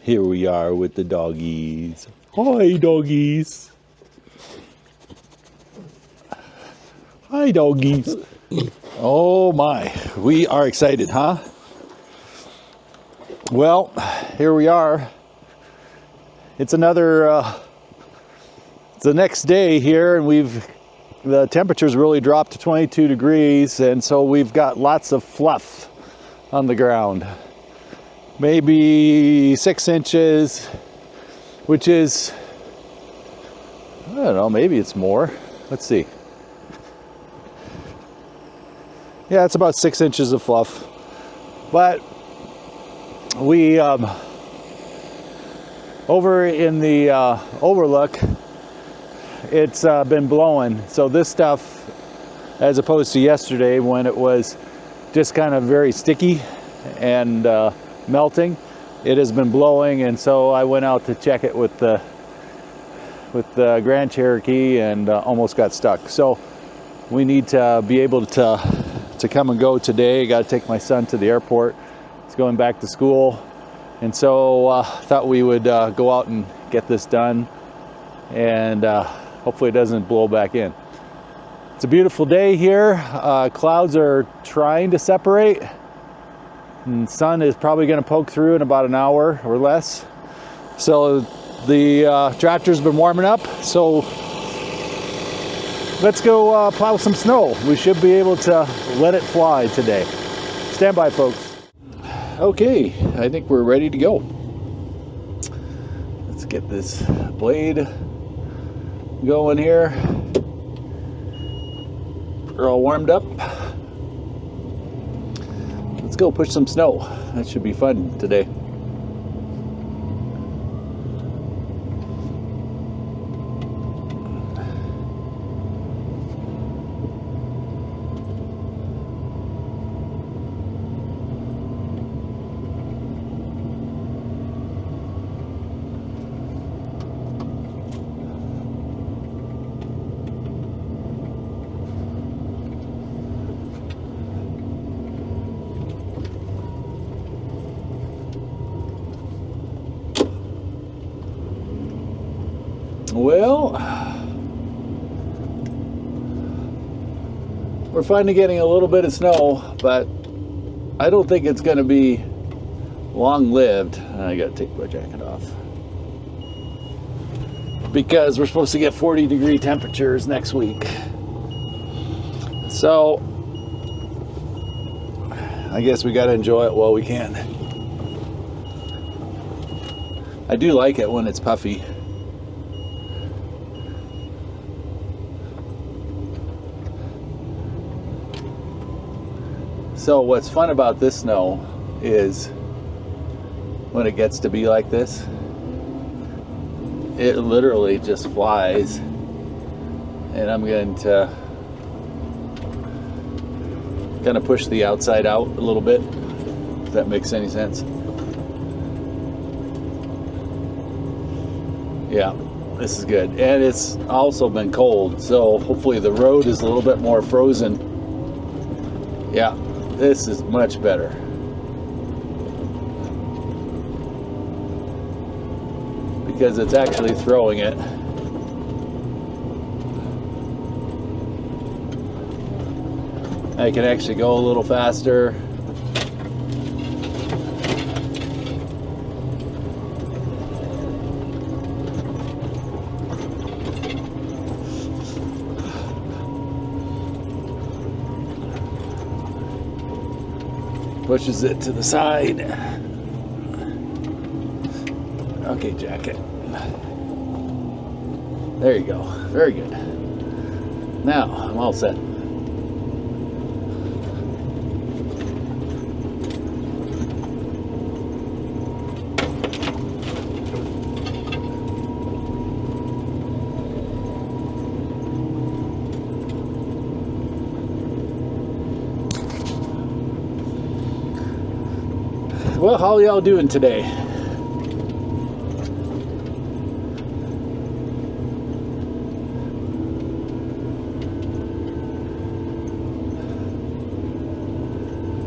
Here we are with the doggies. Hi, doggies. Hi, doggies. Oh my, we are excited, huh? Well, here we are. It's another, it's the next day here, and the temperature's really dropped to 22 degrees, and so we've got lots of fluff on the ground. Maybe 6 inches, which is, I don't know, maybe it's more. Let's see. Yeah, it's about 6 inches of fluff. But we, over in the overlook, it's been blowing. So this stuff, as opposed to yesterday when it was just kind of very sticky and melting, it has been blowing, and so I went out to check it with the Grand Cherokee and almost got stuck. So we need to be able to come and go today. Got to take my son to the airport. He's going back to school, and so thought we would go out and get this done, and hopefully it doesn't blow back in. It's a beautiful day here. Clouds are trying to separate. And sun is probably going to poke through in about an hour or less. So the tractor's been warming up. So let's go plow some snow. We should be able to let it fly today. Stand by, folks. Okay, I think we're ready to go. Let's get this blade going here. We're all warmed up. Let's go push some snow. That should be fun today. Well, we're finally getting a little bit of snow, but I don't think it's going to be long-lived. I got to take my jacket off because we're supposed to get 40-degree temperatures next week. So I guess we got to enjoy it while we can. I do like it when it's puffy. So what's fun about this snow is when it gets to be like this, it literally just flies. And I'm going to kind of push the outside out a little bit, if that makes any sense. Yeah, this is good. And it's also been cold, so hopefully the road is a little bit more frozen. Yeah. This is much better. Because it's actually throwing it. I can actually go a little faster. Pushes it to the side. Okay, jacket. There you go. Very good. Now, I'm all set. Well, how y'all doing today?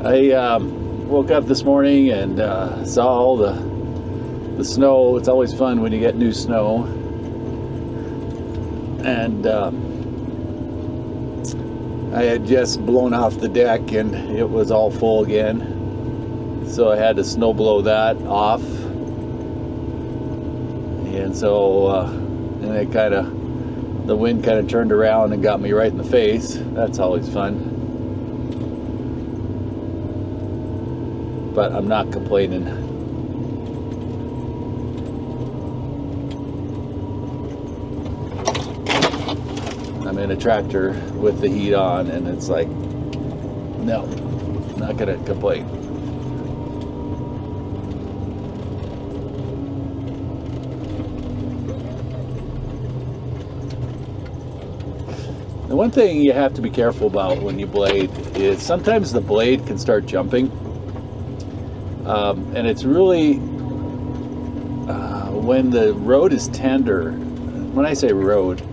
I woke up this morning and saw all the the snow. It's always fun when you get new snow. And I had just blown off the deck and it was all full again. So I had to snow blow that off. And so, and it kind of, the wind kind of turned around and got me right in the face. That's always fun. But I'm not complaining. I'm in a tractor with the heat on, and it's like, no, not gonna complain. The one thing you have to be careful about when you blade is sometimes the blade can start jumping. And it's really when the road is tender. When I say road,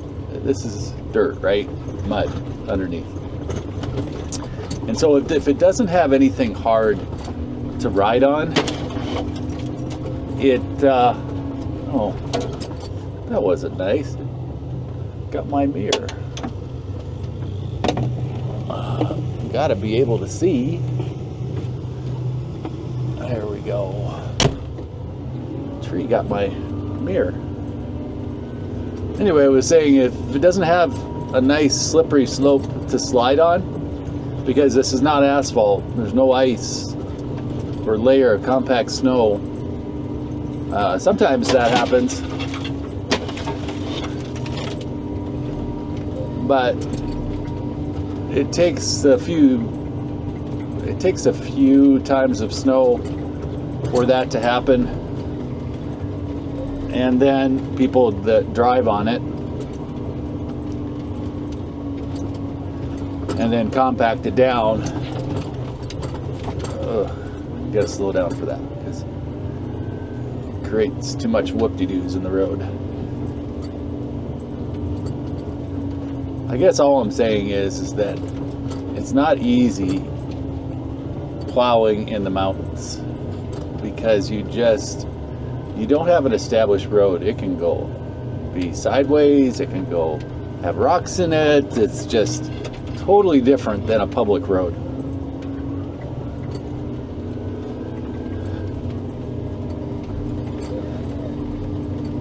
this is dirt, right? Mud underneath. And so if it doesn't have anything hard to ride on, it, oh, that wasn't nice. Got my mirror. Gotta be able to see. There we go. Tree got my mirror. Anyway, I was saying if it doesn't have a nice slippery slope to slide on, because this is not asphalt, there's no ice or layer of compact snow. Sometimes that happens, but it takes a few times of snow for that to happen, and then people that drive on it and then compact it down. Gotta slow down for that because it creates too much whoop-de-doos in the road. I guess all I'm saying is that it's not easy plowing in the mountains because you don't have an established road. It can be sideways, it can have rocks in it. It's just totally different than a public road.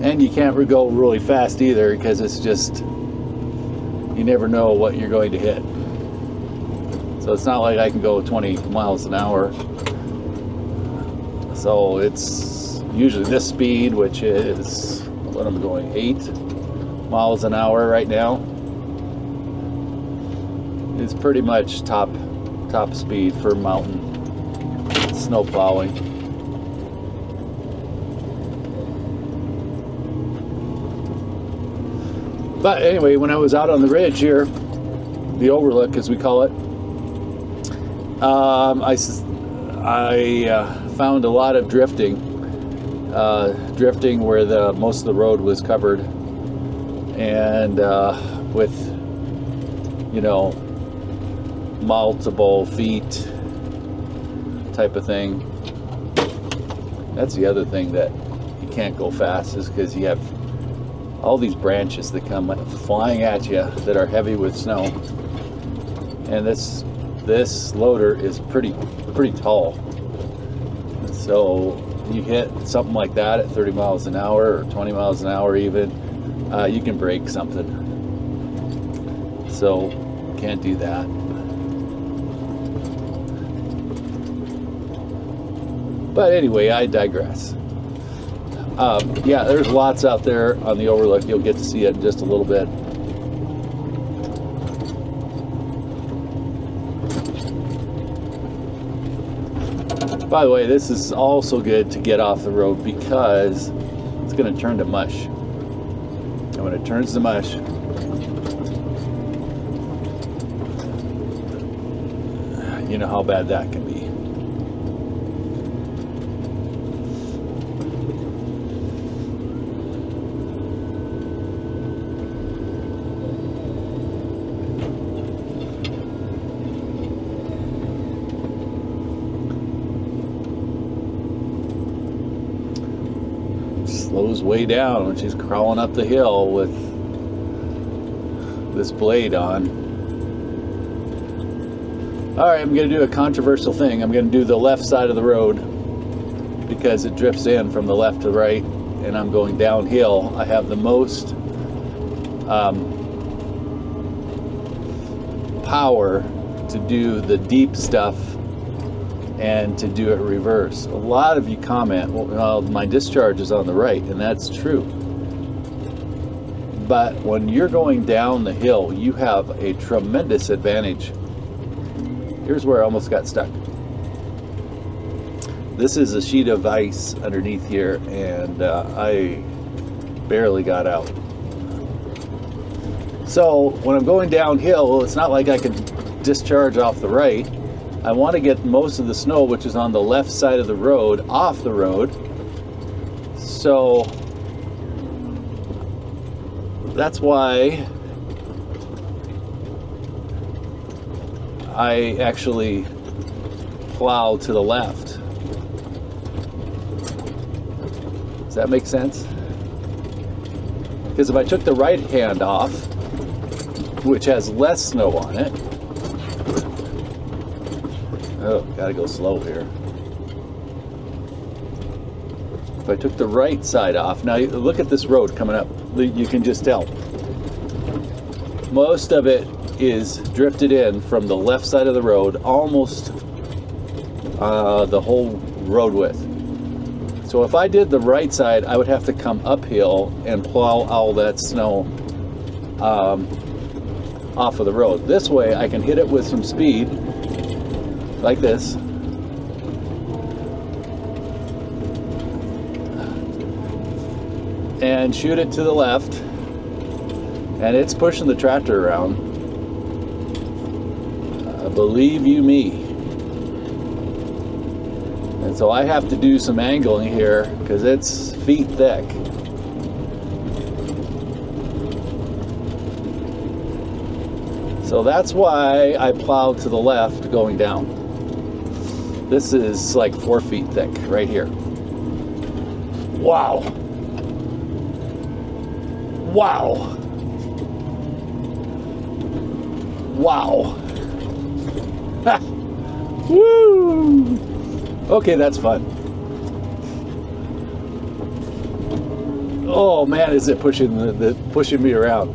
And you can't go really fast either because it's just, you never know what you're going to hit. So it's not like I can go 20 miles an hour. So it's usually this speed, which is what I'm going, 8 miles an hour right now. It's pretty much top speed for mountain snow plowing. But anyway, when I was out on the ridge here, the overlook as we call it, I found a lot of drifting where most of the road was covered, and with, you know, multiple feet type of thing. That's the other thing that you can't go fast, is because you have all these branches that come flying at you that are heavy with snow, and this loader is pretty tall. So you hit something like that at 30 miles an hour or 20 miles an hour even, you can break something. So can't do that. But anyway, I digress. Yeah, there's lots out there on the overlook. You'll get to see it in just a little bit. By the way, this is also good to get off the road because it's going to turn to mush. And when it turns to mush, you know how bad that can be. slows way down when she's crawling up the hill with this blade on. Alright, I'm going to do a controversial thing. I'm going to do the left side of the road because it drifts in from the left to the right, and I'm going downhill. I have the most power to do the deep stuff and to do it reverse. A lot of you comment, well, my discharge is on the right, and that's true. But when you're going down the hill, you have a tremendous advantage. Here's where I almost got stuck. This is a sheet of ice underneath here, and I barely got out. So when I'm going downhill, it's not like I can discharge off the right. I want to get most of the snow, which is on the left side of the road, off the road. So that's why I actually plow to the left. Does that make sense? Because if I took the right hand off, which has less snow on it, oh, gotta go slow here. If I took the right side off, now look at this road coming up, you can just tell. Most of it is drifted in from the left side of the road, almost the whole road width. So if I did the right side, I would have to come uphill and plow all that snow off of the road. This way I can hit it with some speed, like this. And shoot it to the left, and it's pushing the tractor around. Believe you me. And so I have to do some angling here because it's feet thick. So that's why I plowed to the left going down. This is like 4 feet thick right here. Wow. Wow. Wow. Ha. Woo! Okay, that's fun. Oh man, is it pushing pushing me around.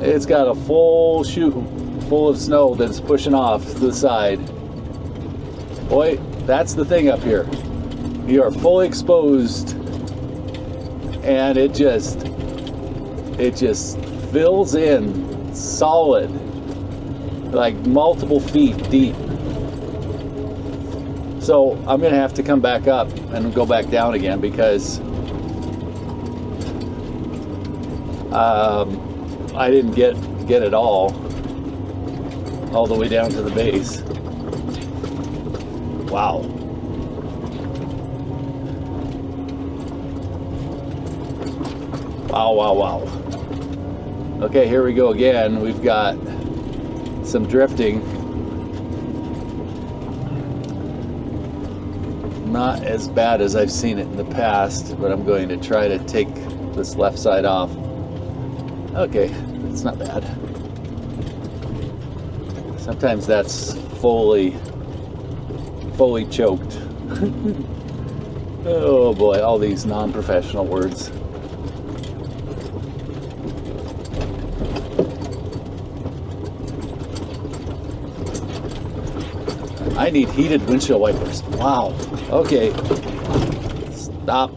It's got a full chute full of snow that's pushing off to the side. Boy, that's the thing up here. You are fully exposed, and it just fills in solid, like multiple feet deep. So I'm gonna have to come back up and go back down again because I didn't get it all the way down to the base. Wow. Wow, wow, wow. Okay, here we go again. We've got some drifting. Not as bad as I've seen it in the past, but I'm going to try to take this left side off. Okay, it's not bad. Sometimes that's fully choked. Oh boy, all these non-professional words. I need heated windshield wipers. Wow. Okay. Stop.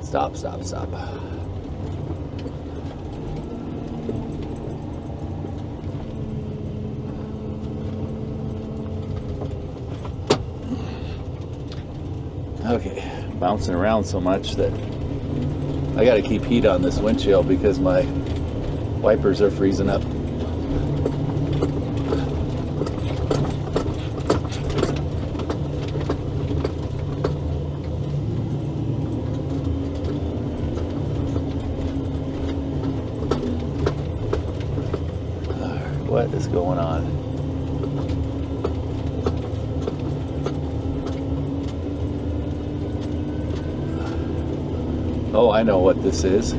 Stop, stop, stop. Okay, bouncing around so much that I got to keep heat on this windshield because my wipers are freezing up. What is going on? Oh, I know what this is.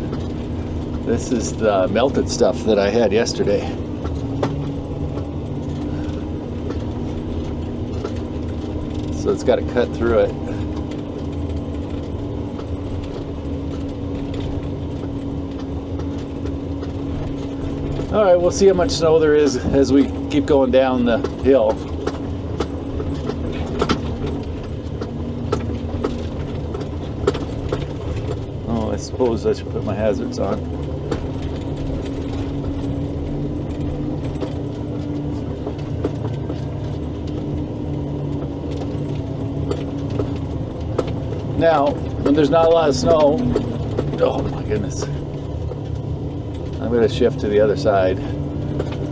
This is the melted stuff that I had yesterday. So it's got to cut through it. All right, we'll see how much snow there is as we keep going down the hill. Oh, I suppose I should put my hazards on. Now, when there's not a lot of snow, oh my goodness, I'm going to shift to the other side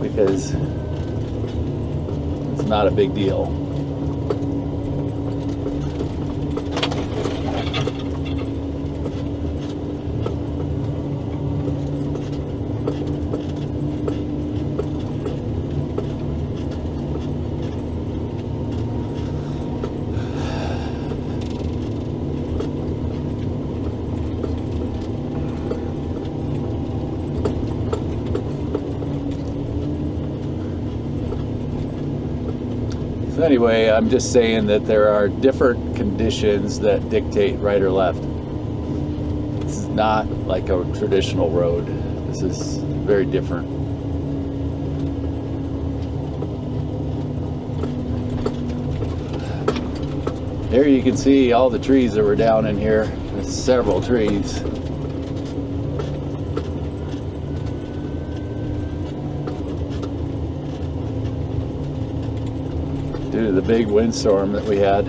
because it's not a big deal. So anyway, I'm just saying that there are different conditions that dictate right or left. This is not like a traditional road. This is very different. Here you can see all the trees that were down in here. There's several trees. Due to the big windstorm that we had.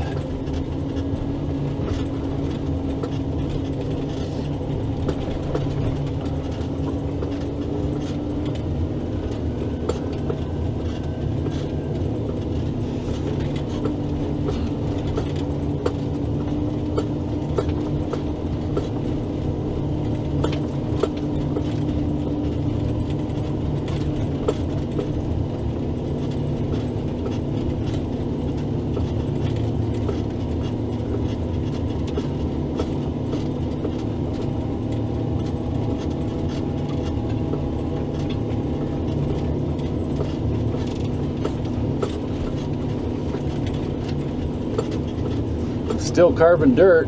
Still carving dirt,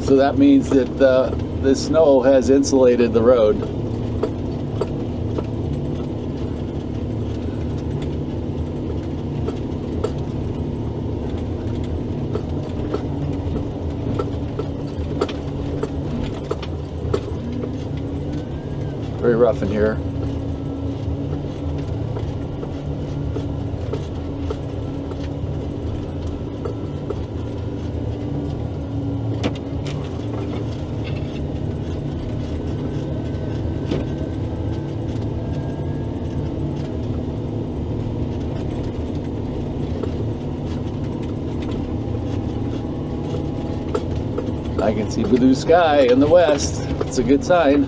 so that means that the snow has insulated the road. Very rough in here. I can see blue sky in the west. It's a good sign.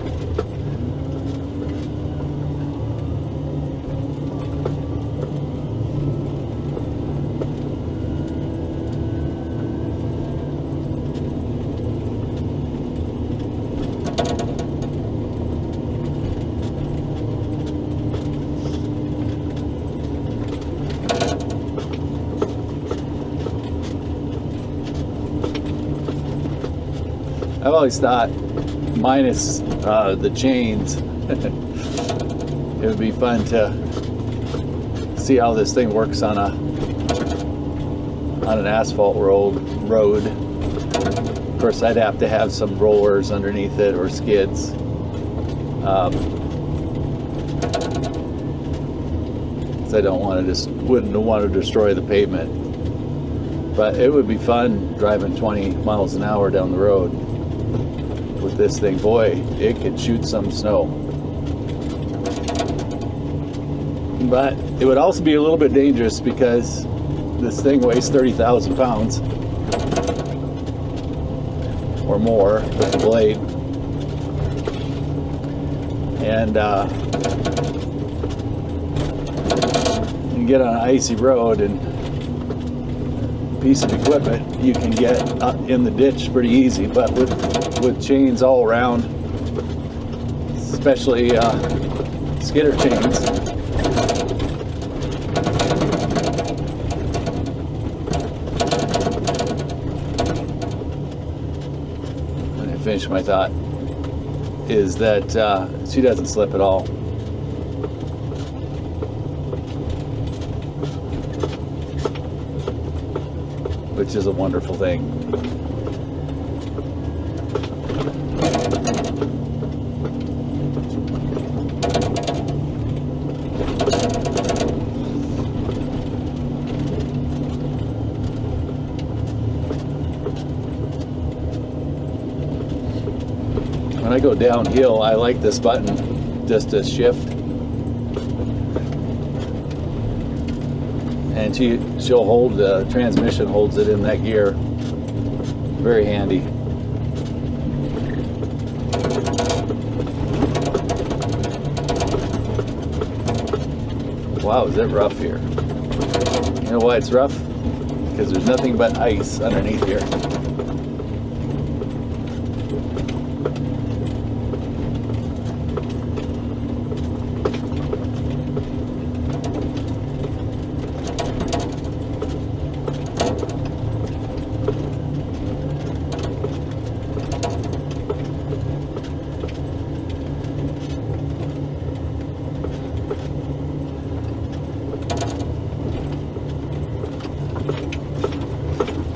I've always thought, minus the chains, it would be fun to see how this thing works on an asphalt road. Of course, I'd have to have some rollers underneath it or skids. I wouldn't want to destroy the pavement. But it would be fun driving 20 miles an hour down the road with this thing. Boy, it could shoot some snow. But it would also be a little bit dangerous because this thing weighs 30,000 pounds or more with the blade. can get on an icy road and piece of equipment, you can get in the ditch pretty easy. But with chains all around, especially skidder chains, let me finish my thought, is that she doesn't slip at all. Which is a wonderful thing. When I go downhill, I like this button just to shift. And she'll hold, the transmission holds it in that gear. Very handy. Wow, is it rough here? You know why it's rough? Because there's nothing but ice underneath here.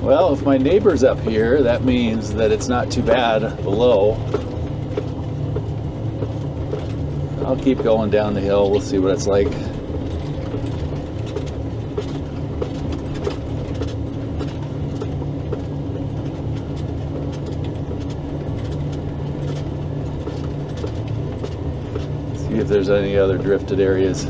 Well, if my neighbor's up here, that means that it's not too bad below. I'll keep going down the hill. We'll see what it's like. See if there's any other drifted areas.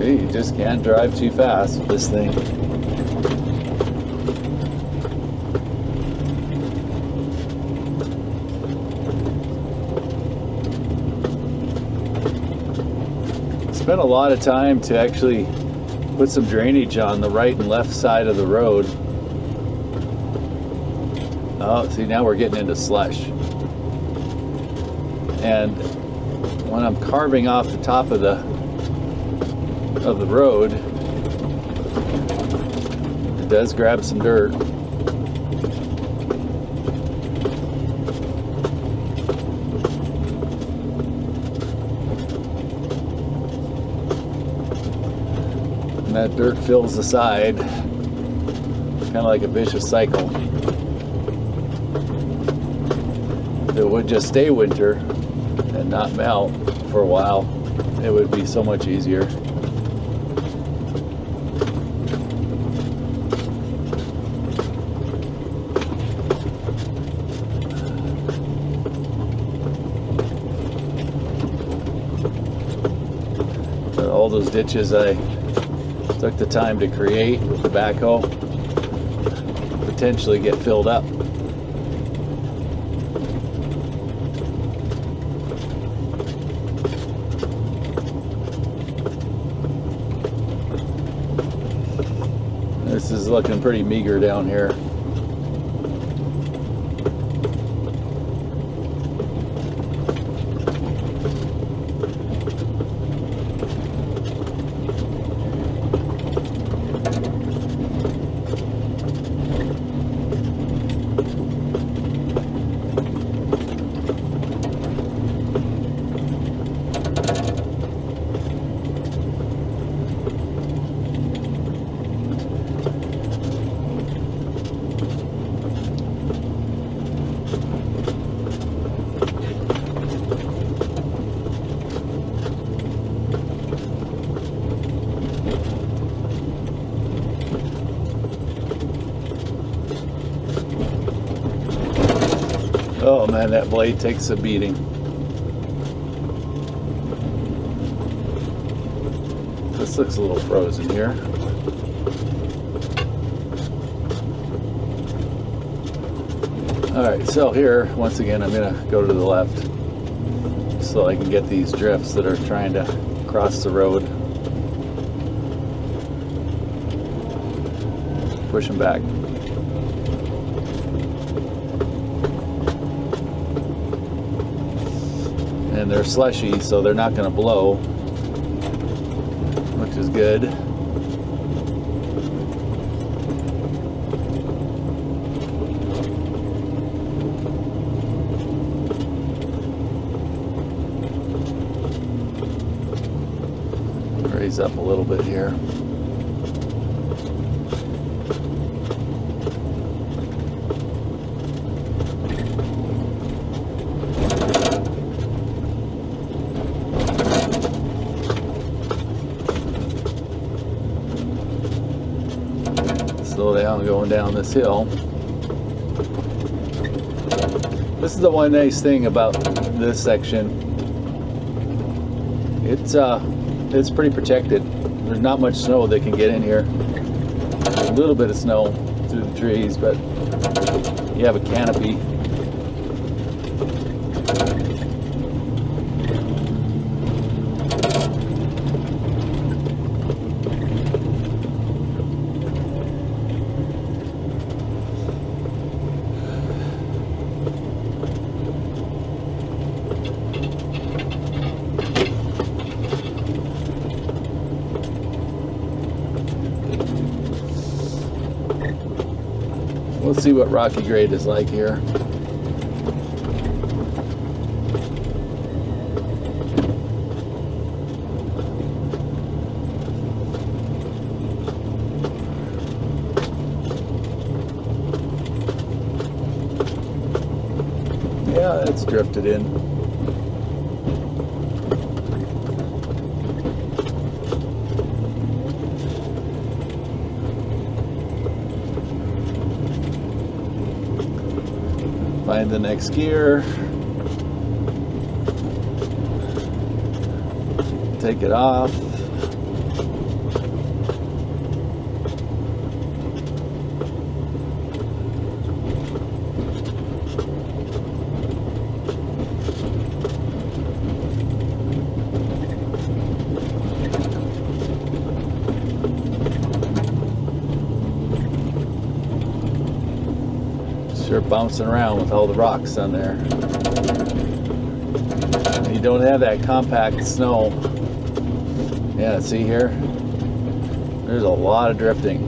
You just can't drive too fast with this thing. Spent a lot of time to actually put some drainage on the right and left side of the road. Oh, see, now we're getting into slush. And when I'm carving off the top of the road, it does grab some dirt. And that dirt fills the side, kind of like a vicious cycle. If it would just stay winter and not melt for a while, it would be so much easier. All those ditches I took the time to create with the backhoe potentially get filled up. This is looking pretty meager down here. Oh man, that blade takes a beating. This looks a little frozen here. Alright, so here, once again, I'm going to go to the left so I can get these drifts that are trying to cross the road. Push them back. And they're slushy, so they're not going to blow, which is good. Raise up a little bit here. Slow down going down this hill. This is the one nice thing about this section. It's pretty protected. There's not much snow that can get in here. A little bit of snow through the trees, but you have a canopy. Let's see what rocky grade is like here. Yeah, it's drifted in. Find the next gear. Take it off. Sure bouncing around with all the rocks on there. You don't have that compact snow. Yeah, see here? There's a lot of drifting.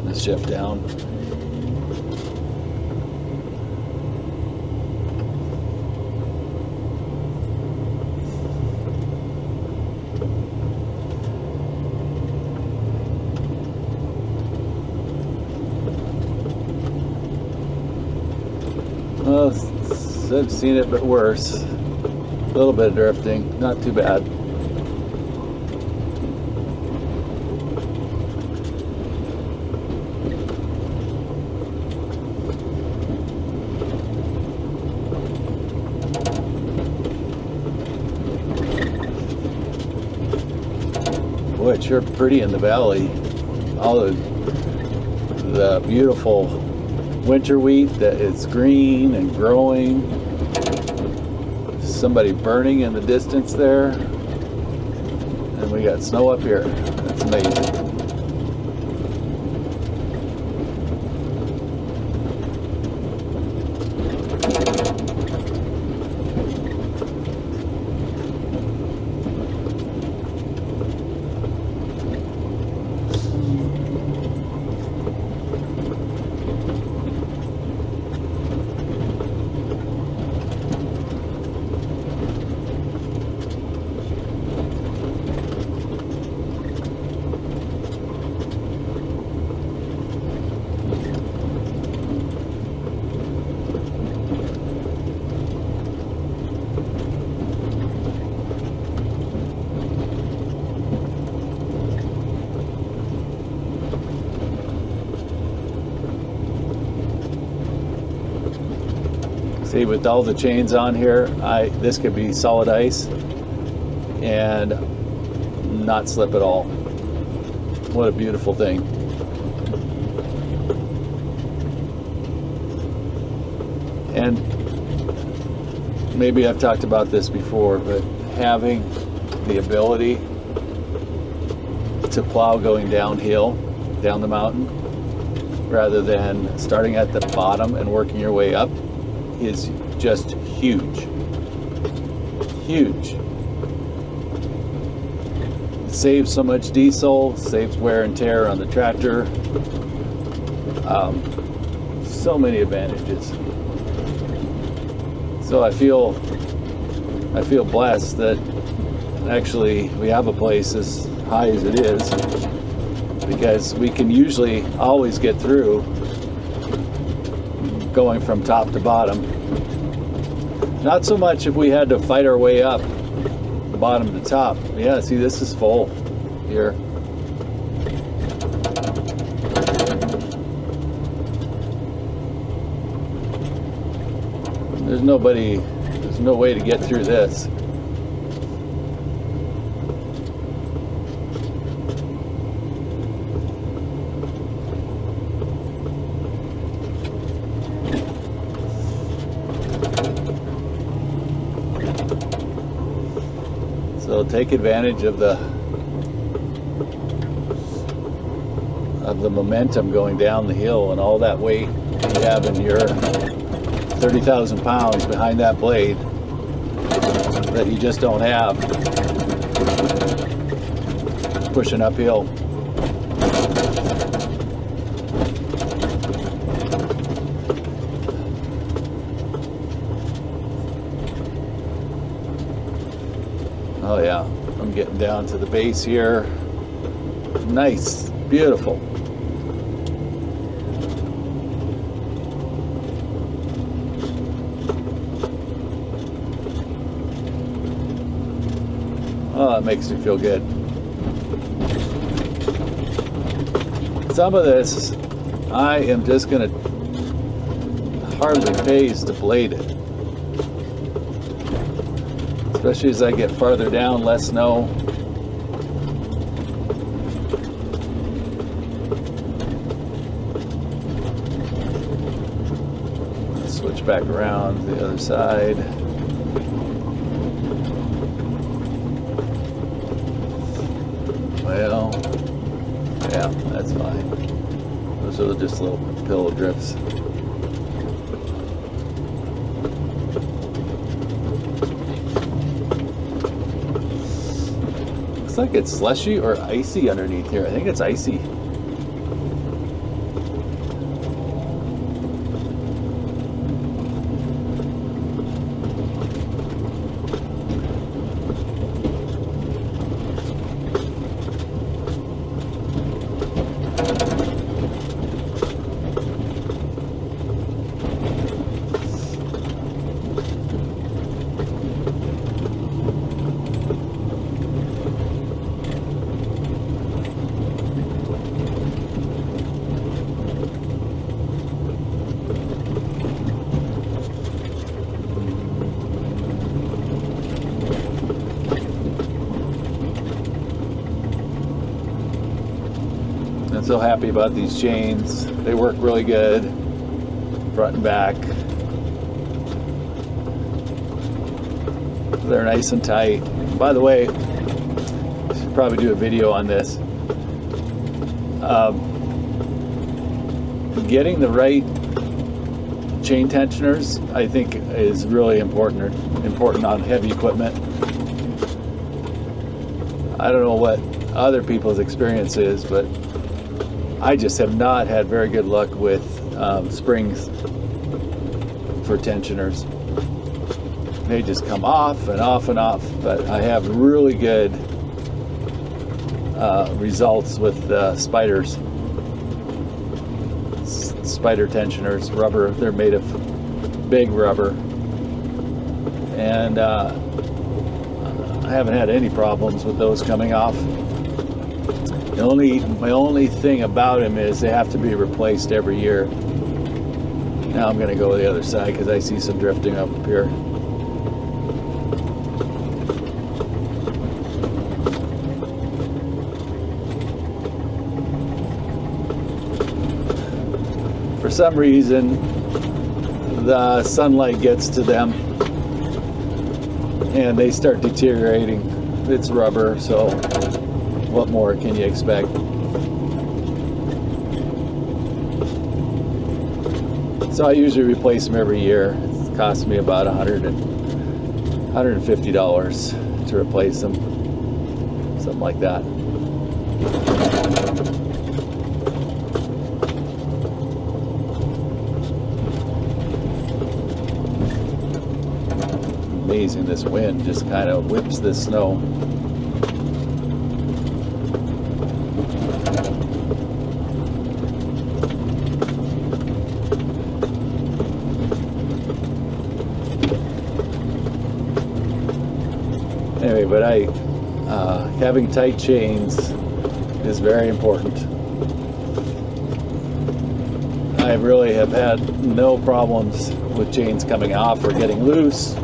Let's shift down. Well, I've seen it, but worse. A little bit of drifting, not too bad. Boy, it's sure pretty in the valley. All the beautiful winter wheat that is green and growing. Somebody burning in the distance there. And we got snow up here. That's amazing. See, with all the chains on here, this could be solid ice and not slip at all. What a beautiful thing. And maybe I've talked about this before, but having the ability to plow going downhill, down the mountain, rather than starting at the bottom and working your way up is just huge. Huge. It saves so much diesel, saves wear and tear on the tractor. So many advantages. So I feel blessed that actually we have a place as high as it is, because we can usually always get through going from top to bottom. Not so much if we had to fight our way up bottom to top. Yeah, see, this is full here. There's no way to get through this. So take advantage of the momentum going down the hill and all that weight you have in your 30,000 pounds behind that blade that you just don't have pushing uphill. Oh yeah, I'm getting down to the base here. Nice, beautiful. Oh, that makes me feel good. Some of this, I am just gonna hardly pays to blade it. Especially as I get farther down, less snow. Let's switch back around to the other side. Well, yeah, that's fine. Those are just little pillow drifts. Looks like it's slushy or icy underneath here. I think it's icy. I'm so happy about these chains. They work really good, front and back. They're nice and tight. By the way, I should probably do a video on this. Getting the right chain tensioners, I think, is really important on heavy equipment. I don't know what other people's experience is, but I just have not had very good luck with springs for tensioners. They just come off and off and off, but I have really good results with spiders. Spider tensioners, rubber. They're made of big rubber, and I haven't had any problems with those coming off. My only thing about them is they have to be replaced every year. Now I'm going to go to the other side because I see some drifting up here. For some reason, the sunlight gets to them and they start deteriorating. It's rubber, so what more can you expect? So I usually replace them every year. It costs me about $150 to replace them, something like that. Amazing, this wind just kind of whips the snow. Anyway, but having tight chains is very important. I really have had no problems with chains coming off or getting loose.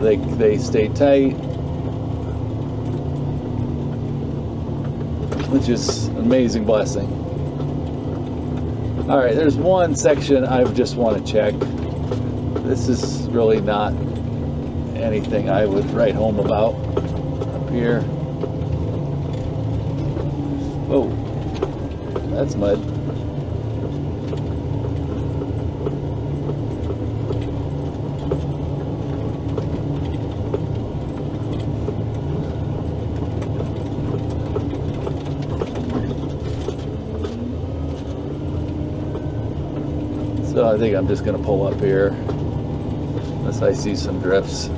They stay tight, which is an amazing blessing. All right, there's one section I just want to check. This is really not anything I would write home about. Up here. Oh, that's mud. So I think I'm just going to pull up here unless I see some drifts.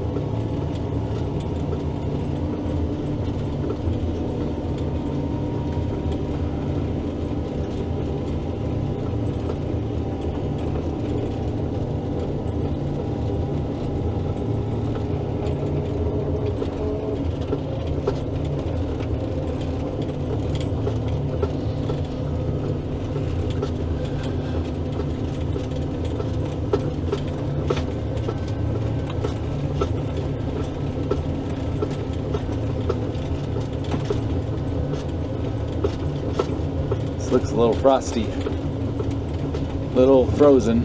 Looks a little frosty, a little frozen,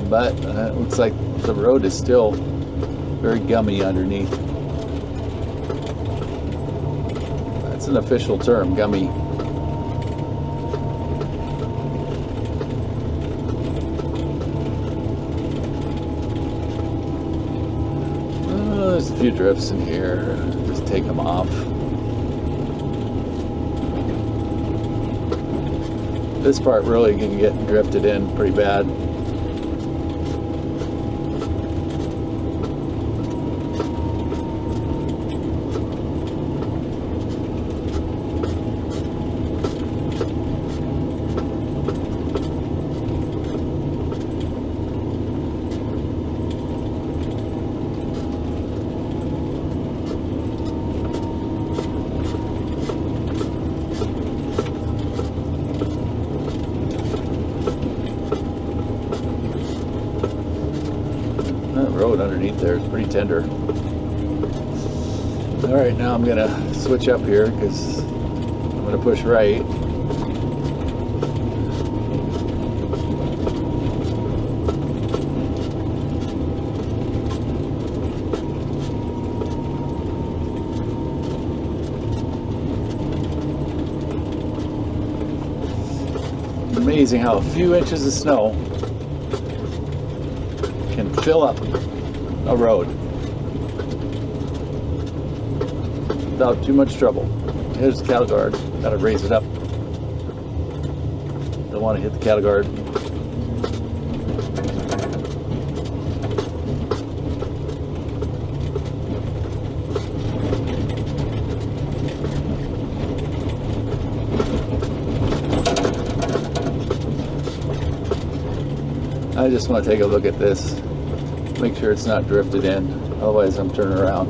but it looks like the road is still very gummy underneath. That's an official term, gummy. There's a few drifts in here, just take them off. This part really can get drifted in pretty bad. Road underneath there is pretty tender. All right, now I'm gonna switch up here because I'm gonna push right. Amazing how a few inches of snow can fill up a road without too much trouble. Here's the cattle guard. Gotta raise it up. Don't want to hit the cattle guard. I just want to take a look at this, make sure it's not drifted in, otherwise I'm turning around.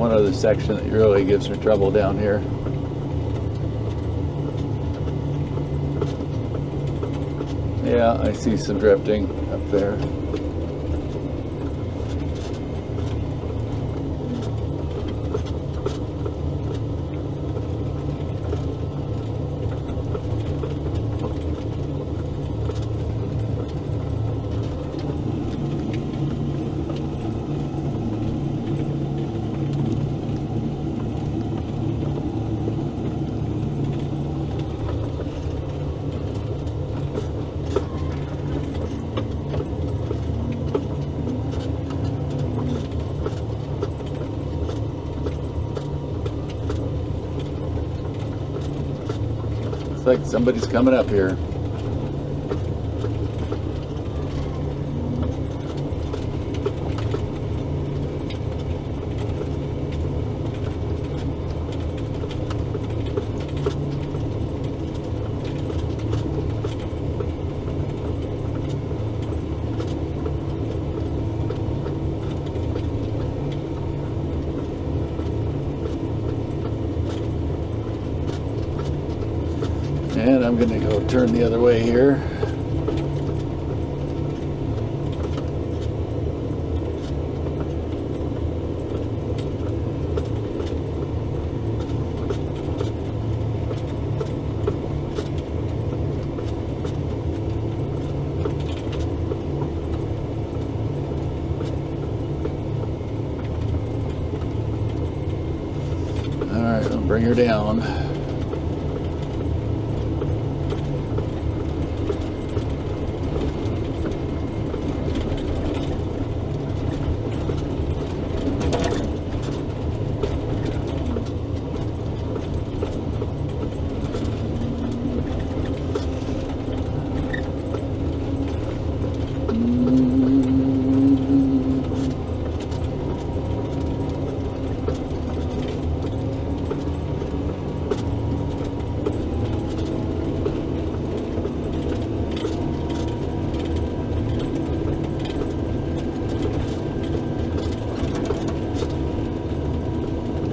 one other section that really gives her trouble down here. Yeah, I see some drifting up there. Looks like somebody's coming up here. And I'm gonna go turn the other way here. All right, I'll bring her down.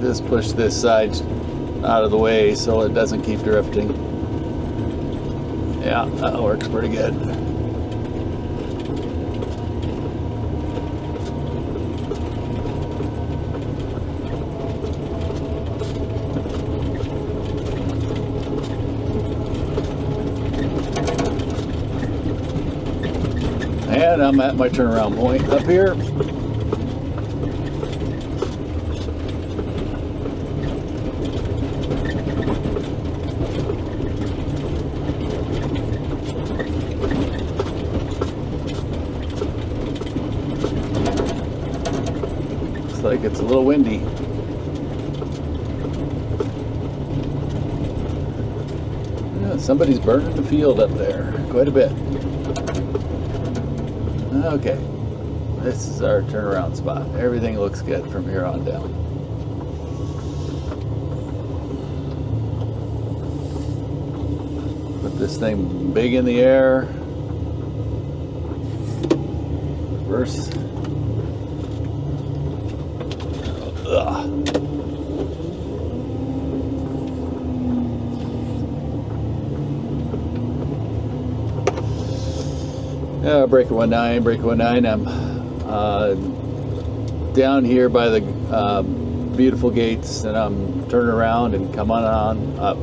Just push this side out of the way so it doesn't keep drifting. Yeah, that works pretty good. And I'm at my turnaround point up here. Looks like it's a little windy. Yeah, somebody's burning the field up there quite a bit. Okay, this is our turnaround spot. Everything looks good from here on down. Put this thing big in the air. Reverse. Breaker 19, Breaker 19. I'm down here by the beautiful gates, and I'm turning around and coming on up.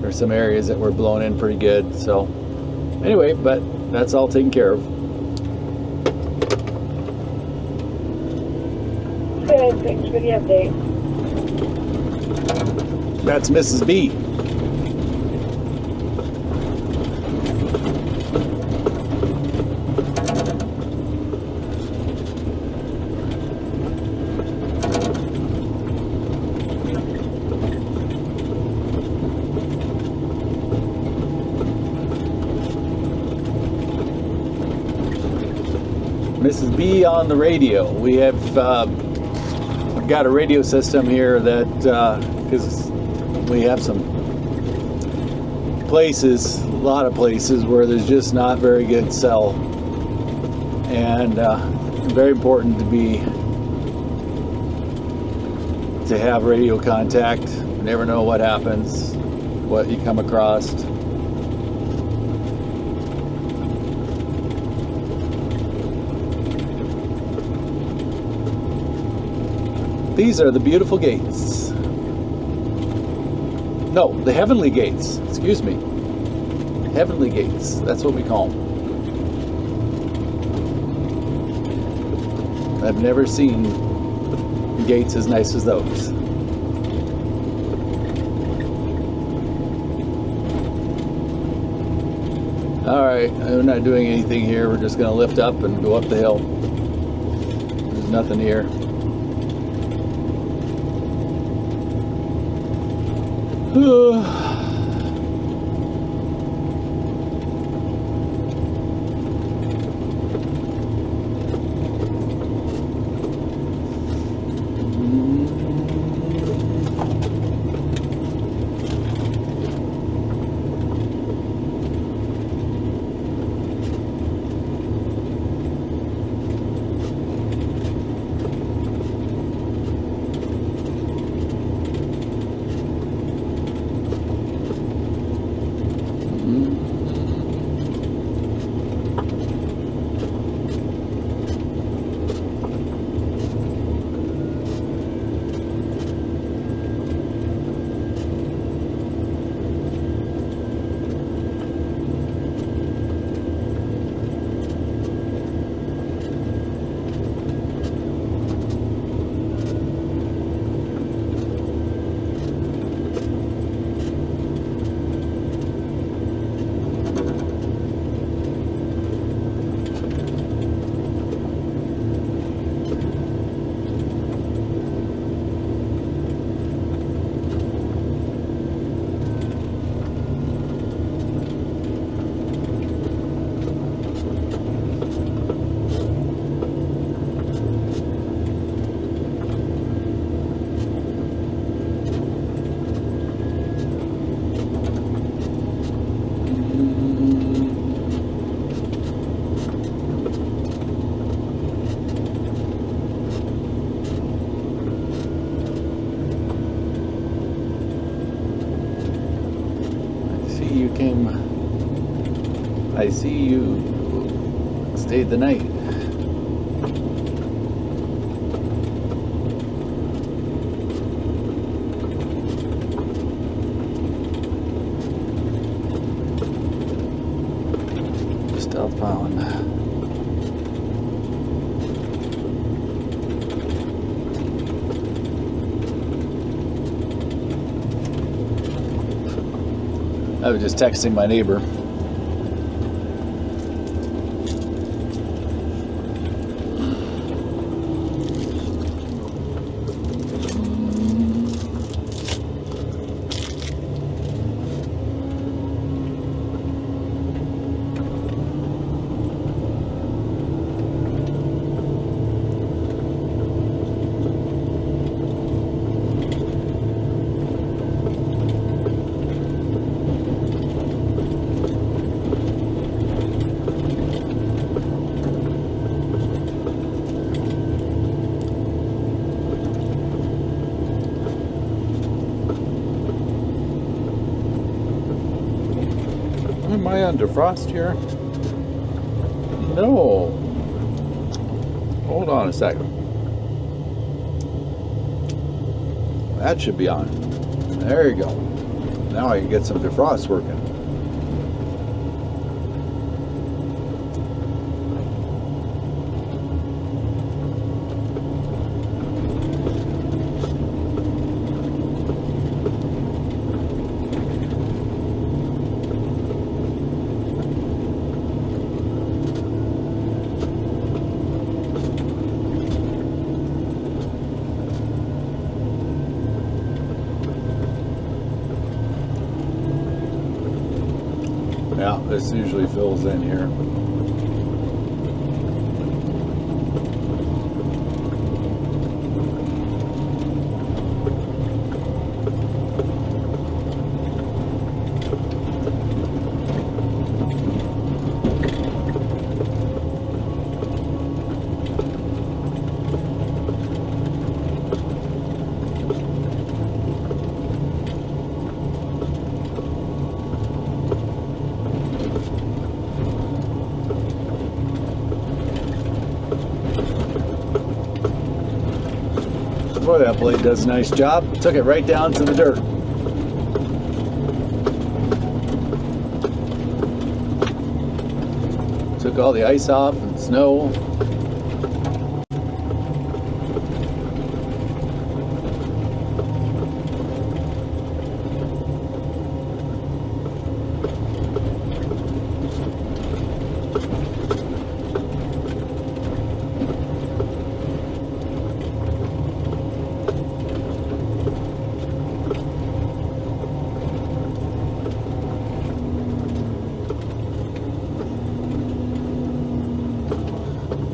There's some areas that were blown in pretty good. So anyway, but that's all taken care of. Good, thanks for the update. That's Mrs. B. Mrs. B on the radio. We have got a radio system here that, because we have some places, a lot of places where there's just not very good cell, and very important to be to have radio contact. You never know what happens, what you come across. These are the beautiful gates. No, the heavenly gates. Excuse me. Heavenly gates. That's what we call them. I've never seen gates as nice as those. Alright, I'm not doing anything here. We're just going to lift up and go up the hill. There's nothing here. I see you stayed the night. Stealth plowing. I was just texting my neighbor. Am I on defrost here? No. Hold on a second. That should be on. There you go. Now I can get some defrost working. Yeah, this usually fills in here. Boy, that blade does a nice job. Took it right down to the dirt. Took all the ice off and snow.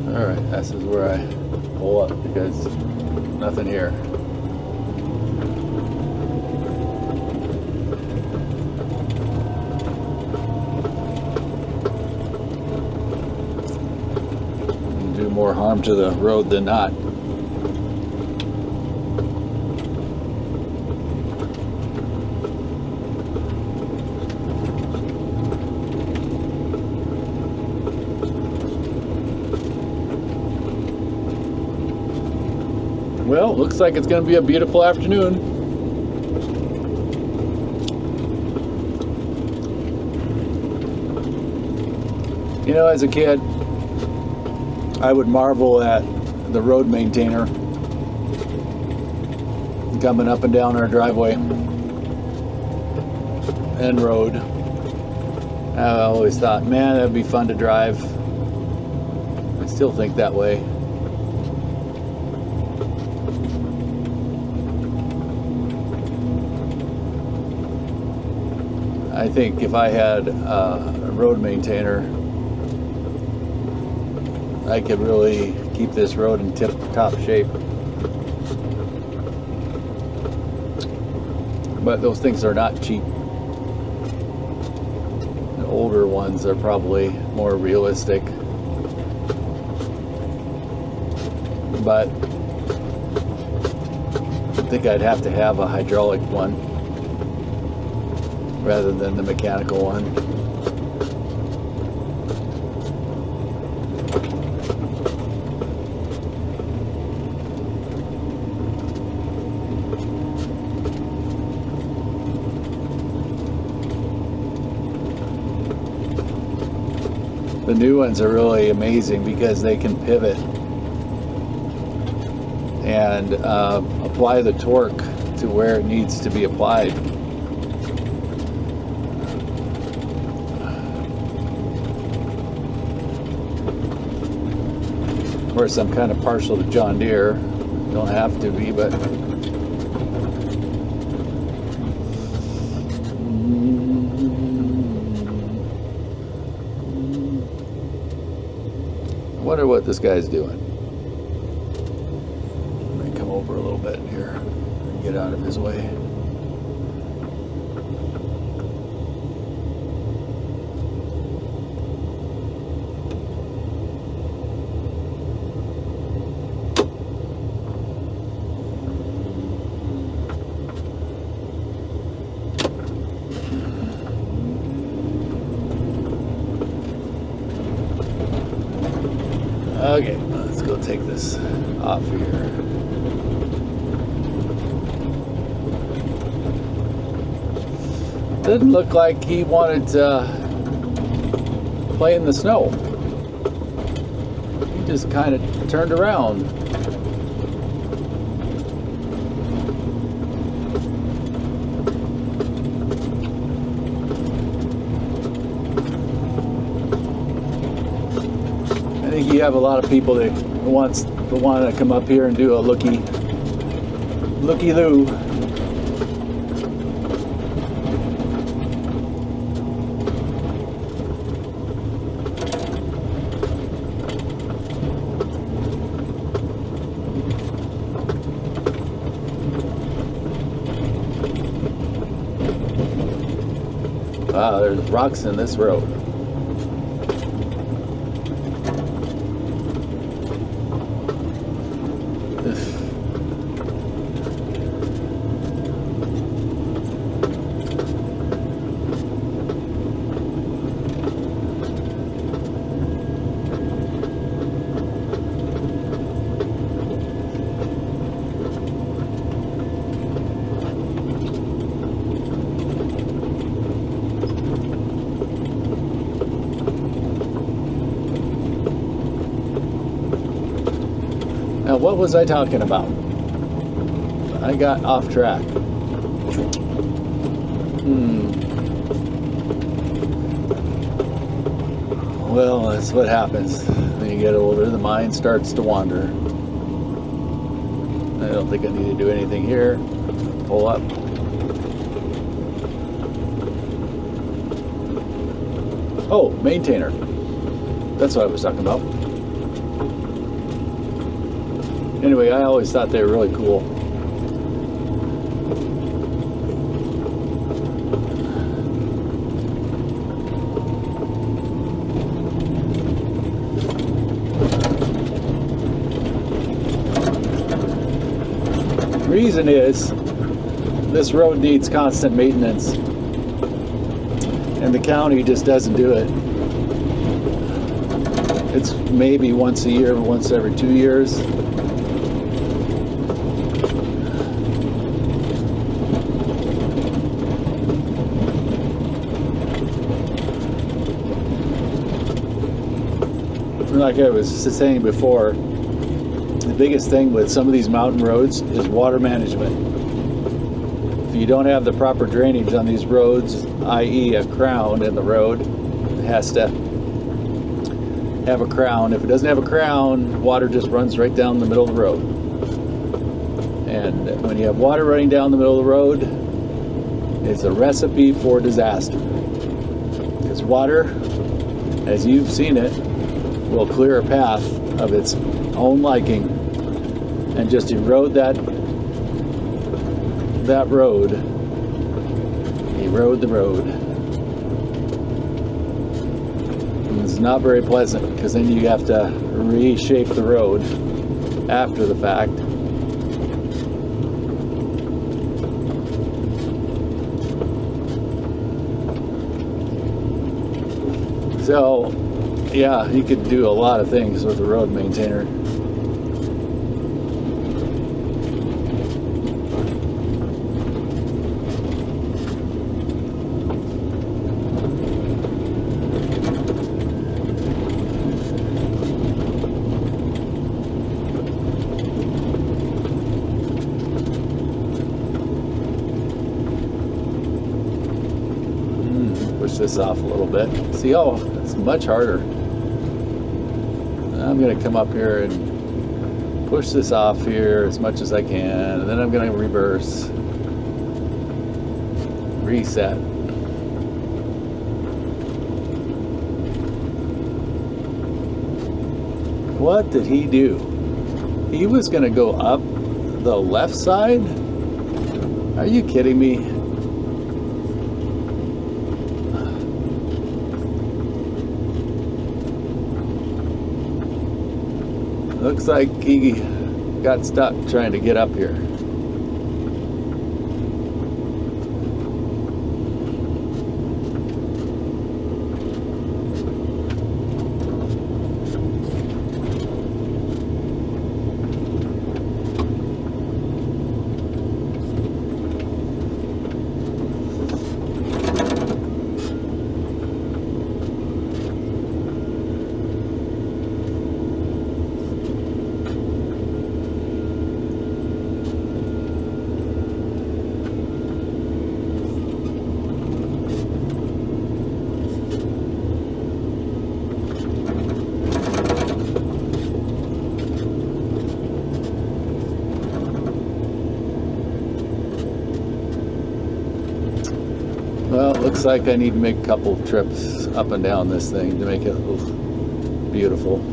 Alright, this is where I pull up because nothing here. Do more harm to the road than not. Well, looks like it's going to be a beautiful afternoon. You know, as a kid, I would marvel at the road maintainer coming up and down our driveway and road. I always thought, man, that'd be fun to drive. I still think that way. I think if I had a road maintainer, I could really keep this road in tip-top shape. But those things are not cheap. The older ones are probably more realistic. But I think I'd have to have a hydraulic one rather than the mechanical one. The new ones are really amazing because they can pivot and apply the torque to where it needs to be applied. Of course, I'm kind of partial to John Deere. Don't have to be, but I wonder what this guy's doing. Let me come over a little bit here and get out of his way. Okay, let's go take this off here. Didn't look like he wanted to play in the snow. He just kind of turned around. I think you have a lot of people that want to come up here and do a looky-loo. Wow, there's rocks in this road. Now, what was I talking about? I got off track. Well, that's what happens when you get older. The mind starts to wander. I don't think I need to do anything here. Pull up. Oh, maintainer. That's what I was talking about. Anyway, I always thought they were really cool. Reason is this road needs constant maintenance and the county just doesn't do it. It's maybe once a year, once every 2 years. Like I was saying before, the biggest thing with some of these mountain roads is water management. If you don't have the proper drainage on these roads, i.e. a crown in the road, it has to have a crown. If it doesn't have a crown, water just runs right down the middle of the road. And when you have water running down the middle of the road, it's a recipe for disaster. Because water, as you've seen it, will clear a path of its own liking and just erode that road. Erode the road. And it's not very pleasant because then you have to reshape the road after the fact. So, yeah, you could do a lot of things with a road maintainer. Push this off a little bit. See, oh, it's much harder. I'm going to come up here and push this off here as much as I can, and then I'm going to reverse, reset. What did he do? He was going to go up the left side? Are you kidding me? Looks like he got stuck trying to get up here. Well, it looks like I need to make a couple trips up and down this thing to make it look beautiful.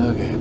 Okay.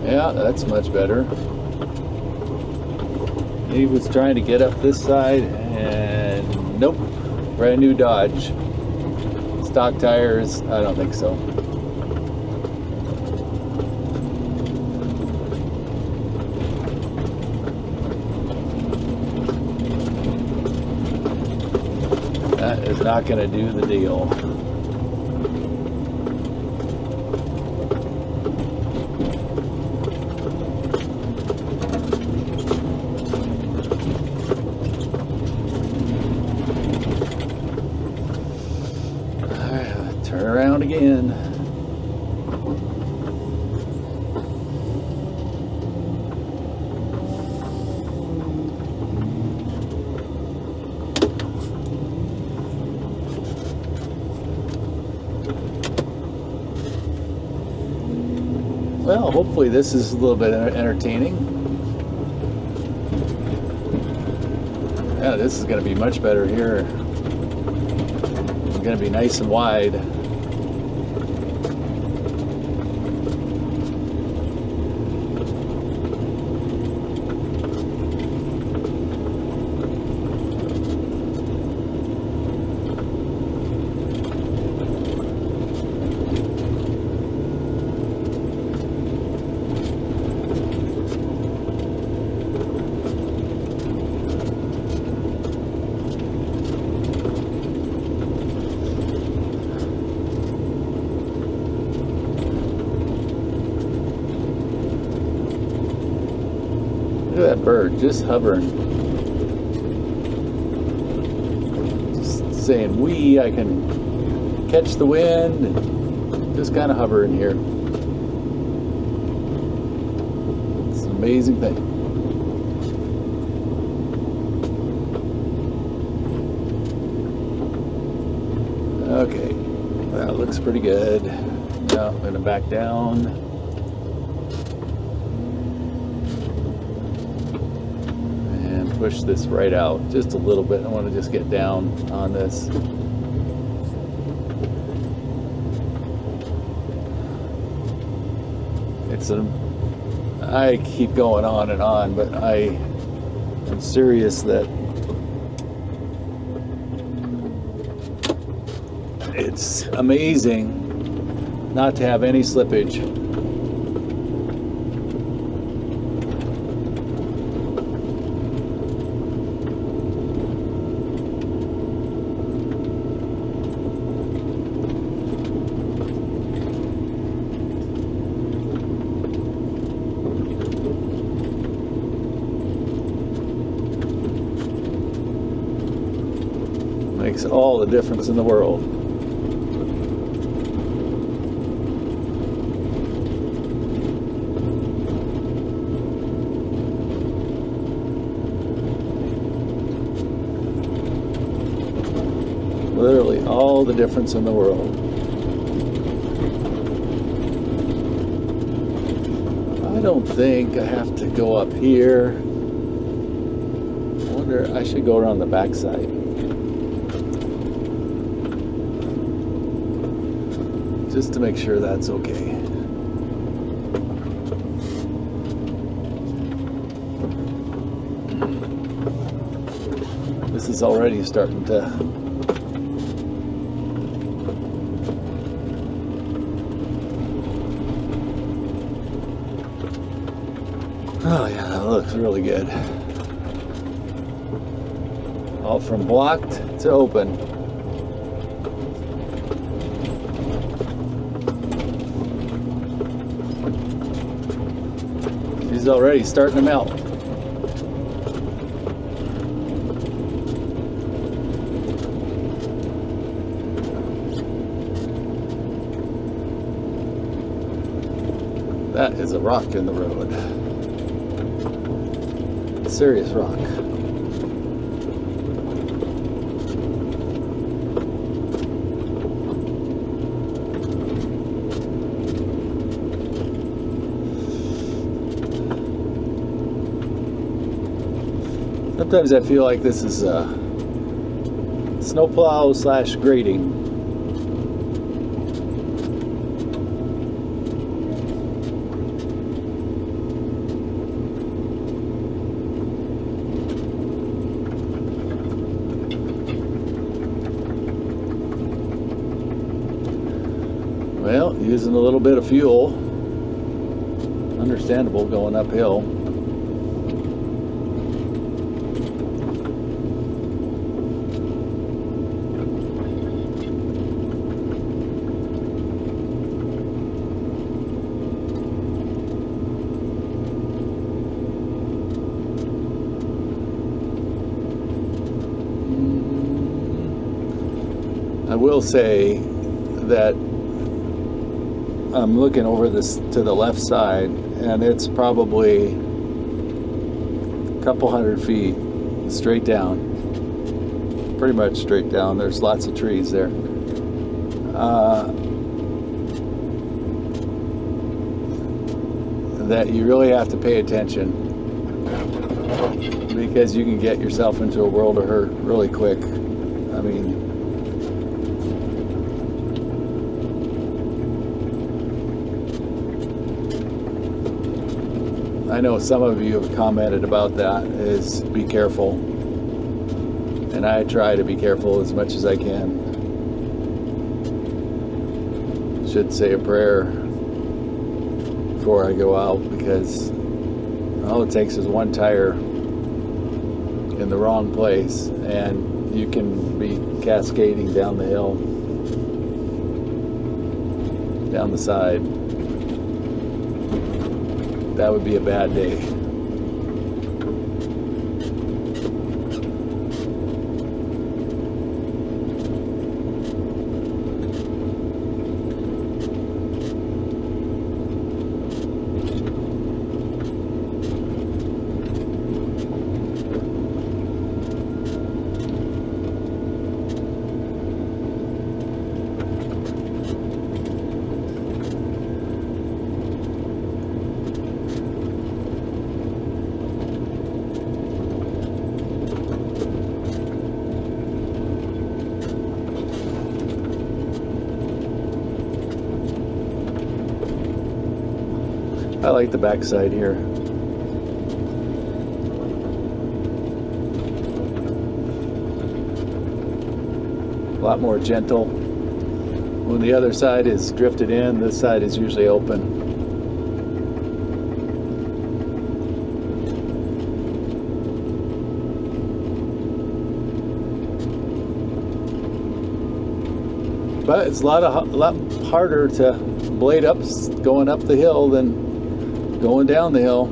Yeah, that's much better. He was trying to get up this side, and nope. Brand new Dodge. Stock tires, I don't think so. That is not going to do the deal. Turn around again. Well, hopefully this is a little bit entertaining. Yeah, this is going to be much better here. It's going to be nice and wide. Look at that bird just hovering. Just saying wee, I can catch the wind and just kind of hover in here. It's an amazing thing. Okay, that looks pretty good. Now I'm going to back down. Push this right out just a little bit. I want to just get down on this. I keep going on and on, but I am serious that it's amazing not to have any slippage. Makes all the difference in the world. Literally all the difference in the world. I don't think I have to go up here. I wonder, I should go around the backside. Just to make sure that's okay. This is already starting to oh yeah, that looks really good. All from blocked to open. She's already starting to melt. That is a rock in the road. Serious rock. Sometimes I feel like this is snowplow / grading. Well, using a little bit of fuel. Understandable going uphill. I will say that I'm looking over this to the left side, and it's probably a couple hundred feet straight down, pretty much straight down. There's lots of trees there. That you really have to pay attention, because you can get yourself into a world of hurt really quick. I mean, I know some of you have commented about that, is be careful. And I try to be careful as much as I can. Should say a prayer before I go out, because all it takes is one tire in the wrong place and you can be cascading down the hill, down the side. That would be a bad day. I like the backside here. A lot more gentle. When the other side is drifted in, this side is usually open. But it's a lot harder to blade up going up the hill than going down the hill.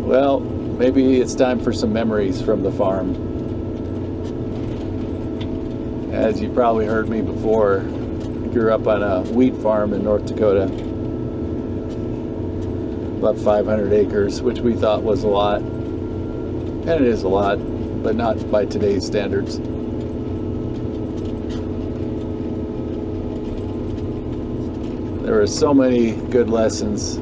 Well, maybe it's time for some memories from the farm. As you probably heard me before, I grew up on a wheat farm in North Dakota. About 500 acres, which we thought was a lot. And it is a lot, but not by today's standards. There were so many good lessons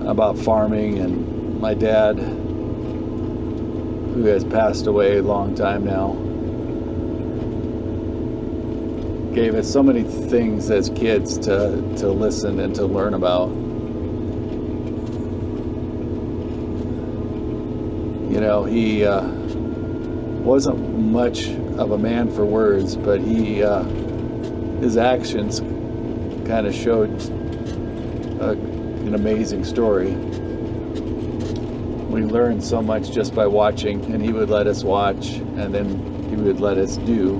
about farming, and my dad, who has passed away a long time now, gave us so many things as kids to listen and to learn about. You know, he wasn't much of a man for words, but his actions kind of showed an amazing story. We learned so much just by watching, and he would let us watch, and then he would let us do.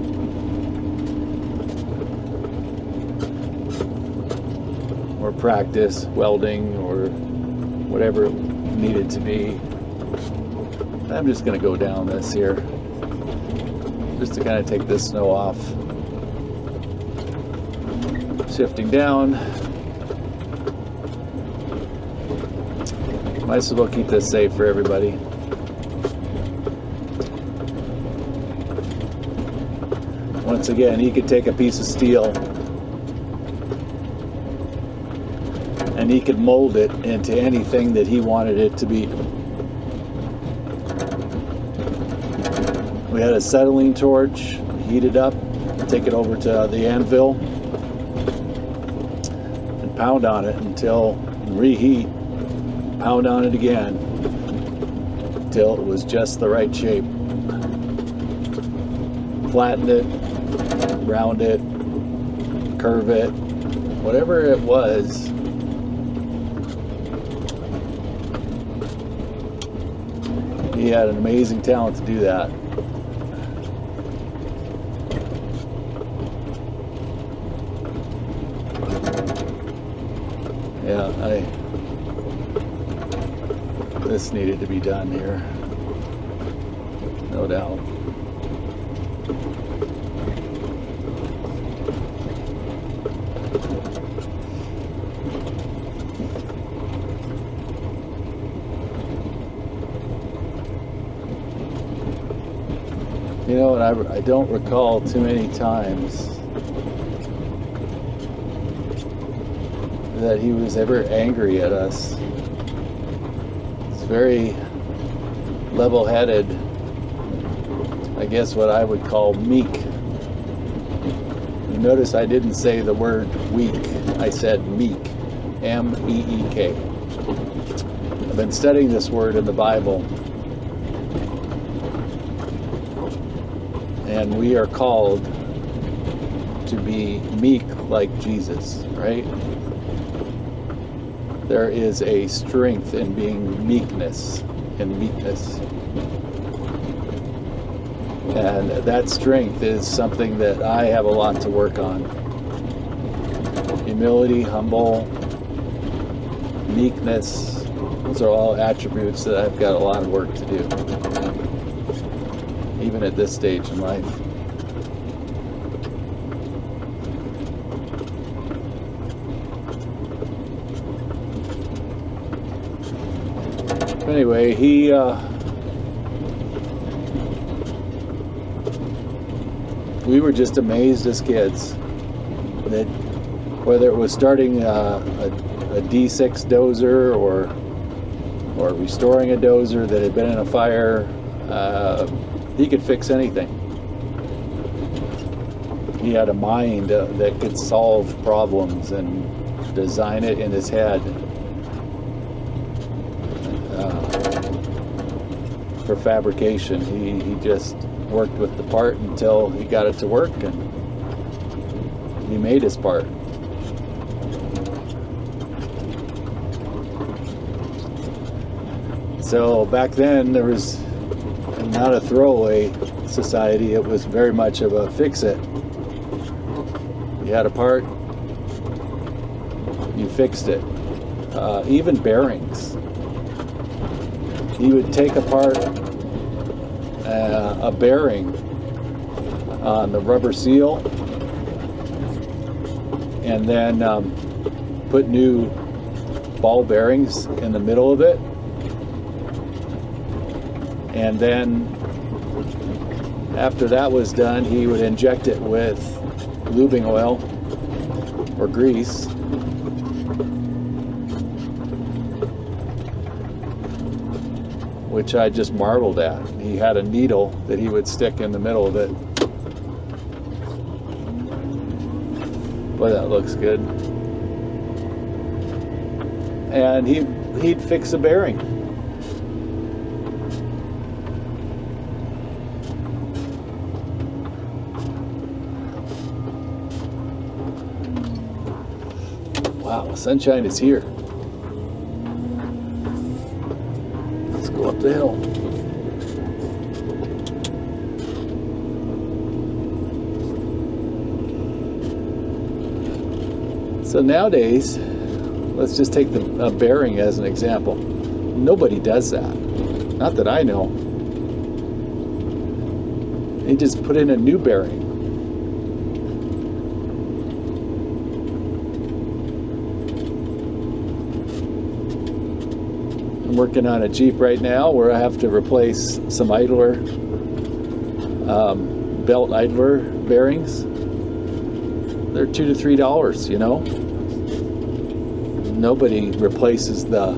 Or practice welding or whatever it needed to be. I'm just going to go down this here, just to kind of take this snow off. Shifting down. Might as well keep this safe for everybody. Once again, he could take a piece of steel and he could mold it into anything that he wanted it to be. We had a acetylene torch, heat it up, take it over to the anvil, and pound on it until reheat. pound on it again till it was just the right shape. Flatten it, round it, curve it, whatever it was. He had an amazing talent to do that. Yeah, this needed to be done here, no doubt. You know, and I don't recall too many times that he was ever angry at us. He's very level-headed, I guess what I would call meek. You notice I didn't say the word weak, I said meek, M-E-E-K. I've been studying this word in the Bible, and we are called to be meek like Jesus, right? There is a strength in being meekness. And that strength is something that I have a lot to work on. Humility, humble, meekness, those are all attributes that I've got a lot of work to do, even at this stage in life. Anyway, we were just amazed as kids that whether it was starting a D6 dozer or restoring a dozer that had been in a fire, he could fix anything. He had a mind that could solve problems and design it in his head. For fabrication, he just worked with the part until he got it to work, and he made his part. So back then there was not a throwaway society, it was very much of a fix-it. You had a part, you fixed it. Even bearings. He would take apart a bearing on the rubber seal and then put new ball bearings in the middle of it, and then after that was done, he would inject it with lubing oil or grease, which I just marveled at. He had a needle that he would stick in the middle of it. Boy, that looks good. And he'd fix a bearing. Wow, sunshine is here. Let's go up the hill. So nowadays, let's just take a bearing as an example. Nobody does that. Not that I know. They just put in a new bearing. I'm working on a Jeep right now where I have to replace some idler, belt idler bearings. They're $2 to $3, you know. Nobody replaces the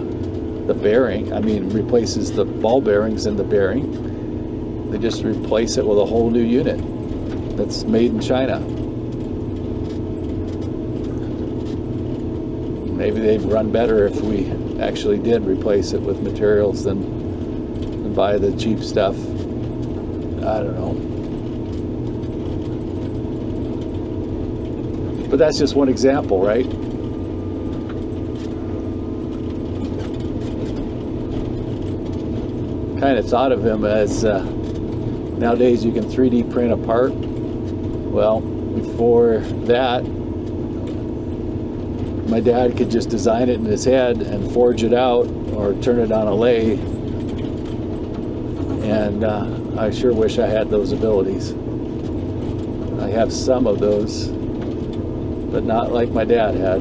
bearing. I mean, replaces the ball bearings in the bearing. They just replace it with a whole new unit that's made in China. maybe they'd run better if we actually did replace it with materials than buy the cheap stuff. I don't know. But that's just one example, right? Kind of thought of him as nowadays you can 3D print a part. Well, before that, my dad could just design it in his head and forge it out or turn it on a lathe. And I sure wish I had those abilities. I have some of those, but not like my dad had.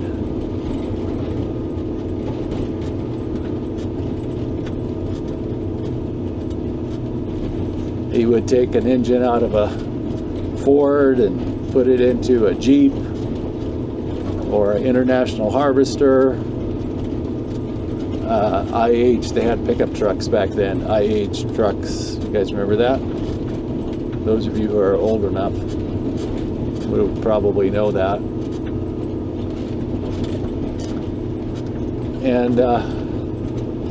He would take an engine out of a Ford and put it into a Jeep or an International Harvester. IH, they had pickup trucks back then. IH trucks. You guys remember that? Those of you who are old enough would probably know that. And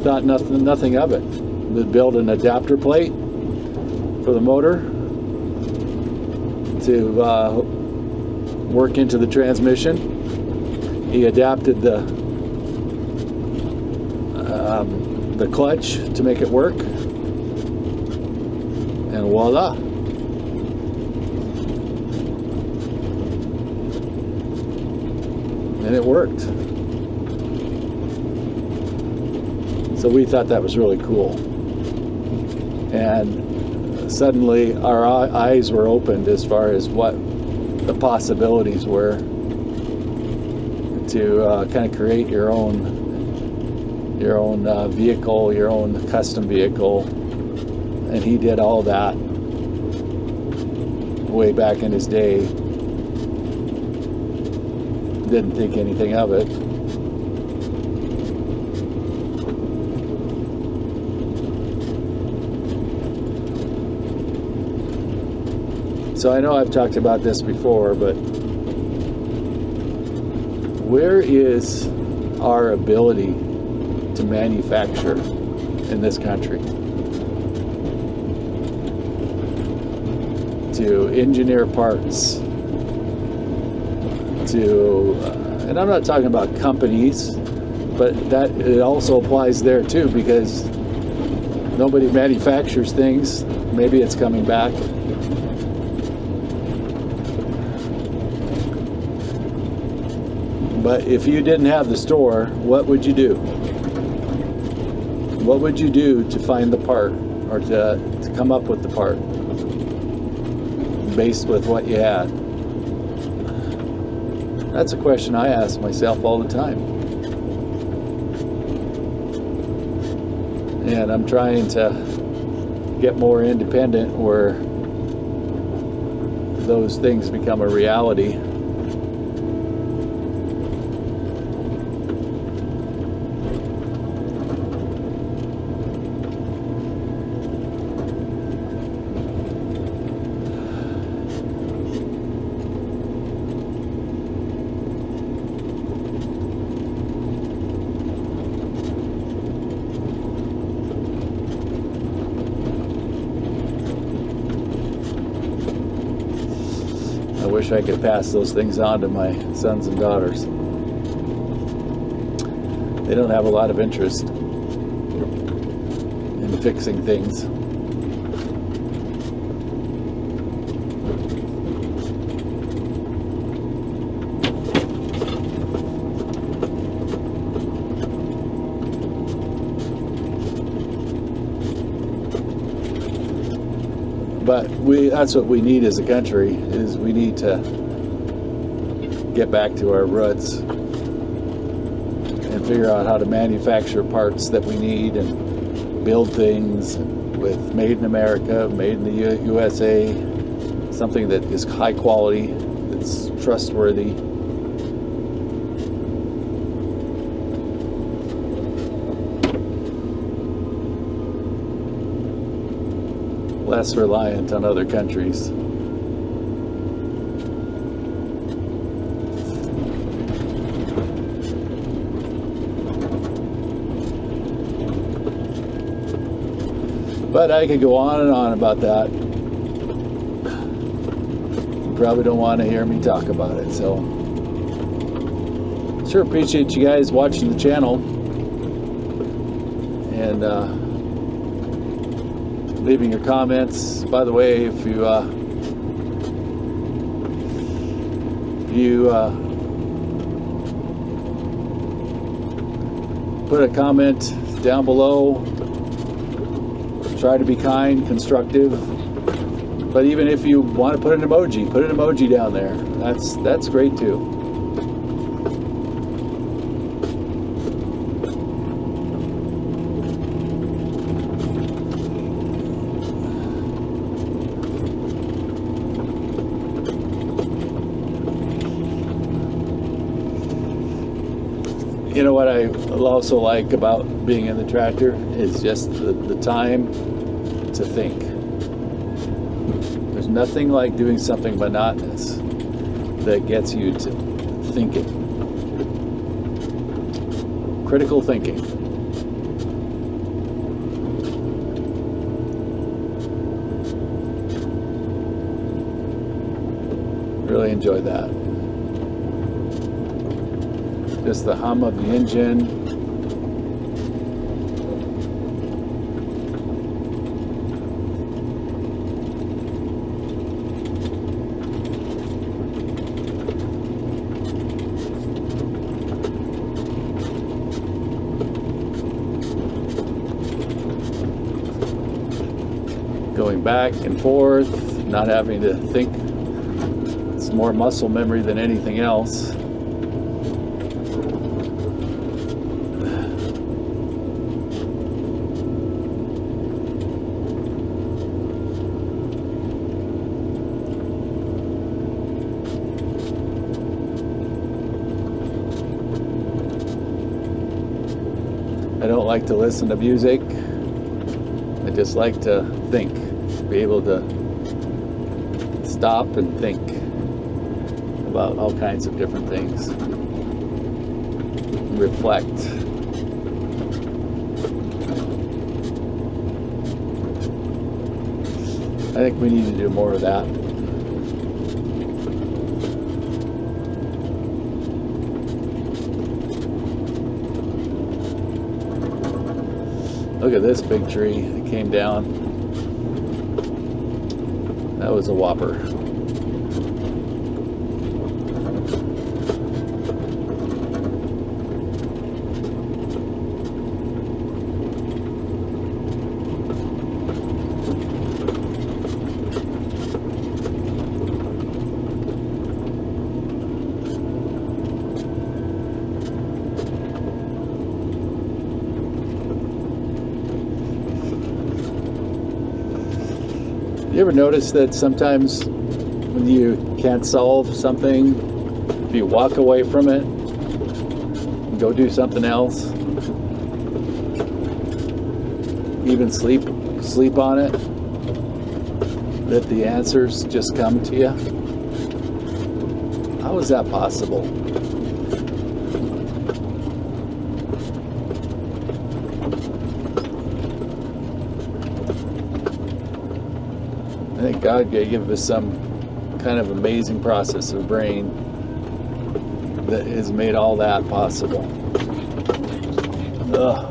thought nothing of it. Would build an adapter plate for the motor to work into the transmission. He adapted the clutch to make it work, and voila. And it worked. So we thought that was really cool. And suddenly our eyes were opened as far as what the possibilities were to kind of create your own vehicle, your own custom vehicle. And he did all that way back in his day. Didn't think anything of it. So I know I've talked about this before, but where is our ability to manufacture in this country? To engineer parts, and I'm not talking about companies, but that it also applies there too, because nobody manufactures things. Maybe it's coming back. But if you didn't have the store, what would you do? What would you do to find the part, or to come up with the part based with what you had? That's a question I ask myself all the time. And I'm trying to get more independent where those things become a reality. I wish I could pass those things on to my sons and daughters. They don't have a lot of interest in fixing things. But that's what we need as a country, is we need to get back to our roots and figure out how to manufacture parts that we need and build things with made in America, made in the USA, something that is high quality, that's trustworthy. Less reliant on other countries. But I could go on and on about that. You probably don't want to hear me talk about it, so sure appreciate you guys watching the channel and leaving your comments. By the way, if you put a comment down below, try to be kind, constructive. But even if you want to put an emoji down there. That's great too. You know what I also like about being in the tractor is just the time to think. There's nothing like doing something monotonous that gets you to thinking. Critical thinking. Really enjoy that. Just the hum of the engine. Going back and forth, not having to think. It's more muscle memory than anything else. I don't like to listen to music. I just like to think, be able to stop and think about all kinds of different things. Reflect. I think we need to do more of that. Look at this big tree that came down. That was a whopper. You ever notice that sometimes when you can't solve something, if you walk away from it and go do something else, even sleep on it, that the answers just come to you? How is that possible? I think God gave us some kind of amazing process of brain that has made all that possible. Ugh.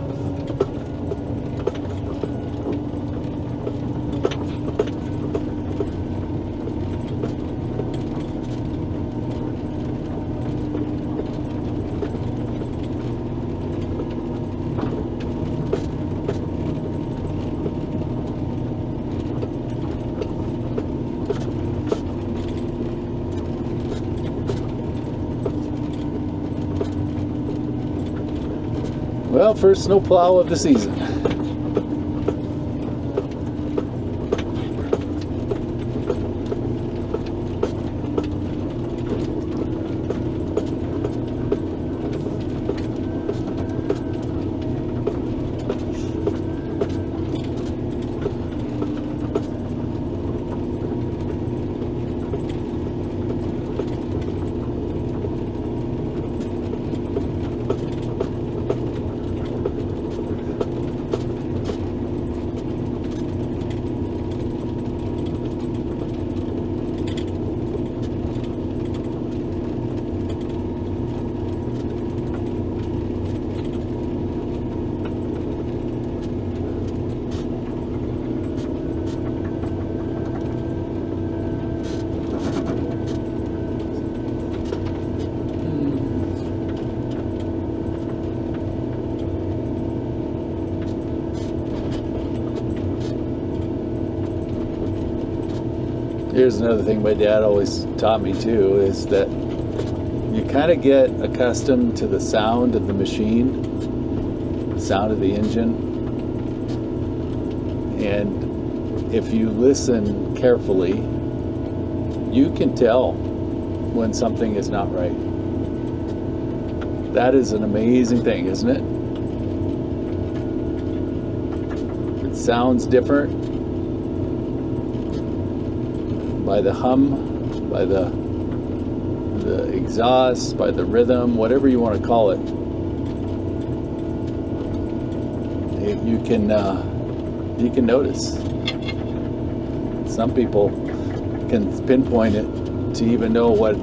Well, first snowplow of the season. Here's another thing my dad always taught me too, is that you kind of get accustomed to the sound of the machine, the sound of the engine. And if you listen carefully, you can tell when something is not right. That is an amazing thing, isn't it? It sounds different by the hum, by the exhaust, by the rhythm, whatever you want to call it. You can notice. Some people can pinpoint it to even know what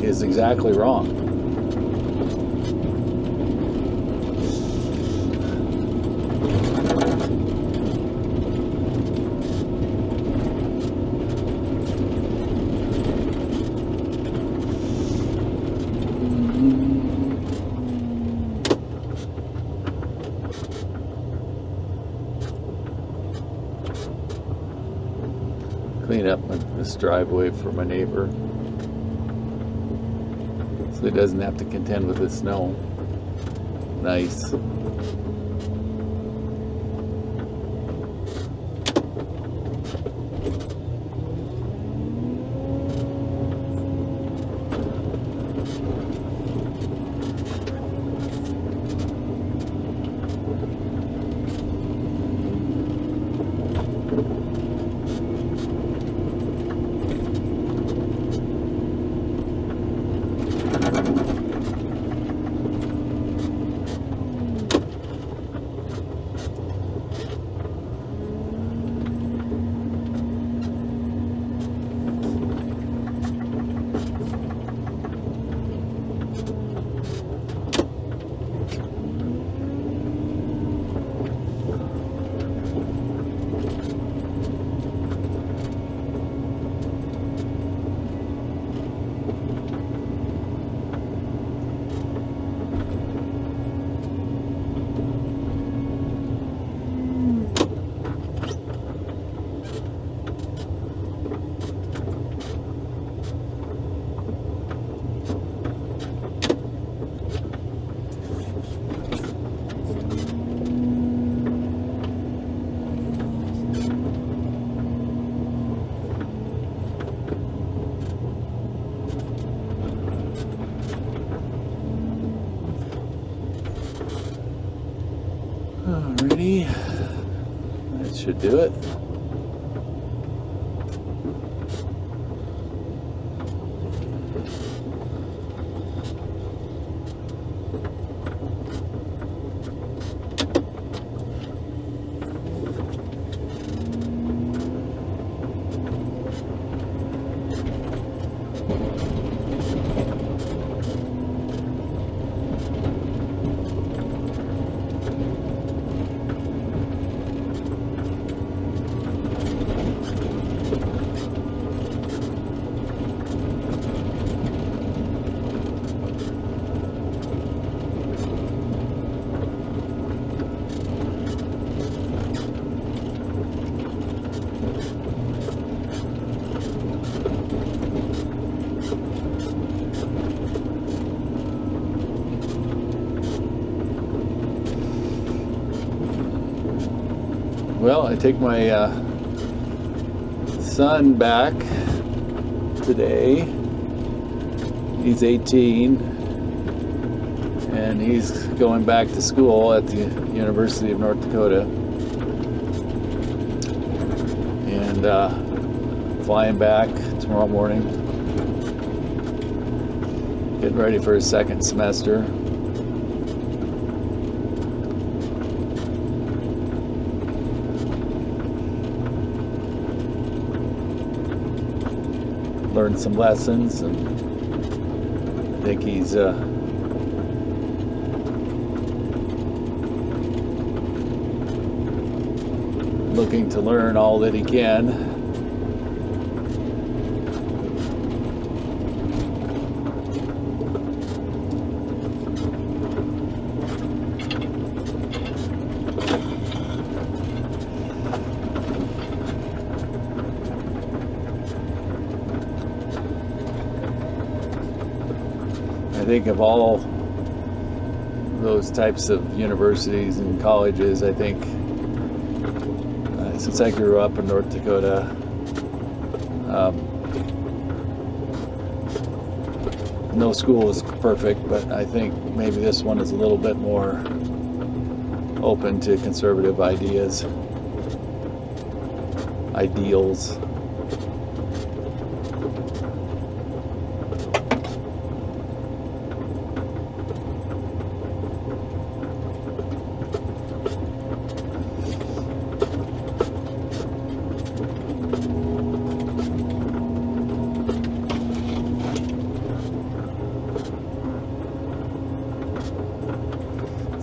is exactly wrong. Clean up this driveway for my neighbor so he doesn't have to contend with the snow. Nice. Alrighty, that should do it. Well, I take my son back today. He's 18 and he's going back to school at the University of North Dakota, and flying back tomorrow morning, getting ready for his second semester. Learned some lessons, and I think he's looking to learn all that he can. I think of all those types of universities and colleges, I think since I grew up in North Dakota, no school is perfect, but I think maybe this one is a little bit more open to conservative ideals.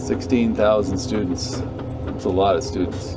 16,000 students. That's a lot of students.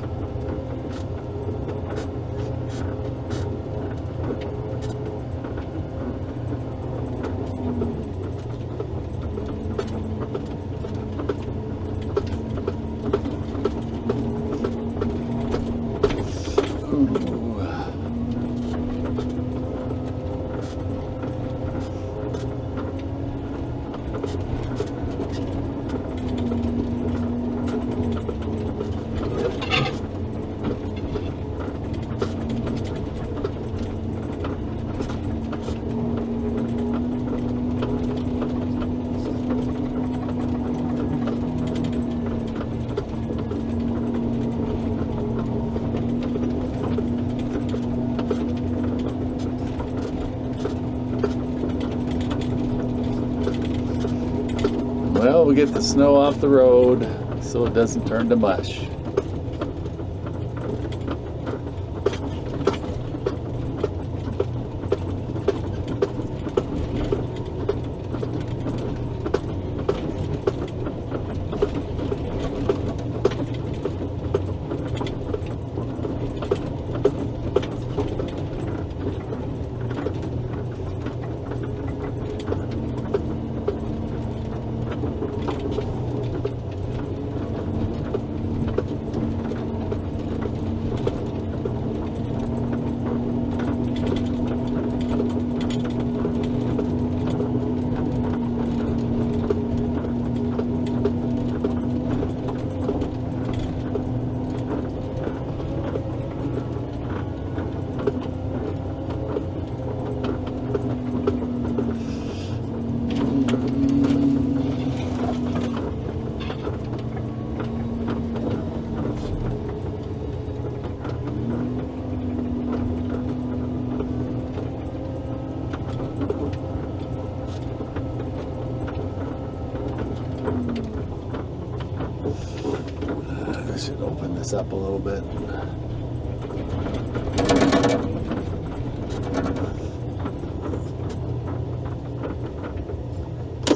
Well, we get the snow off the road so it doesn't turn to mush. I should open this up a little bit.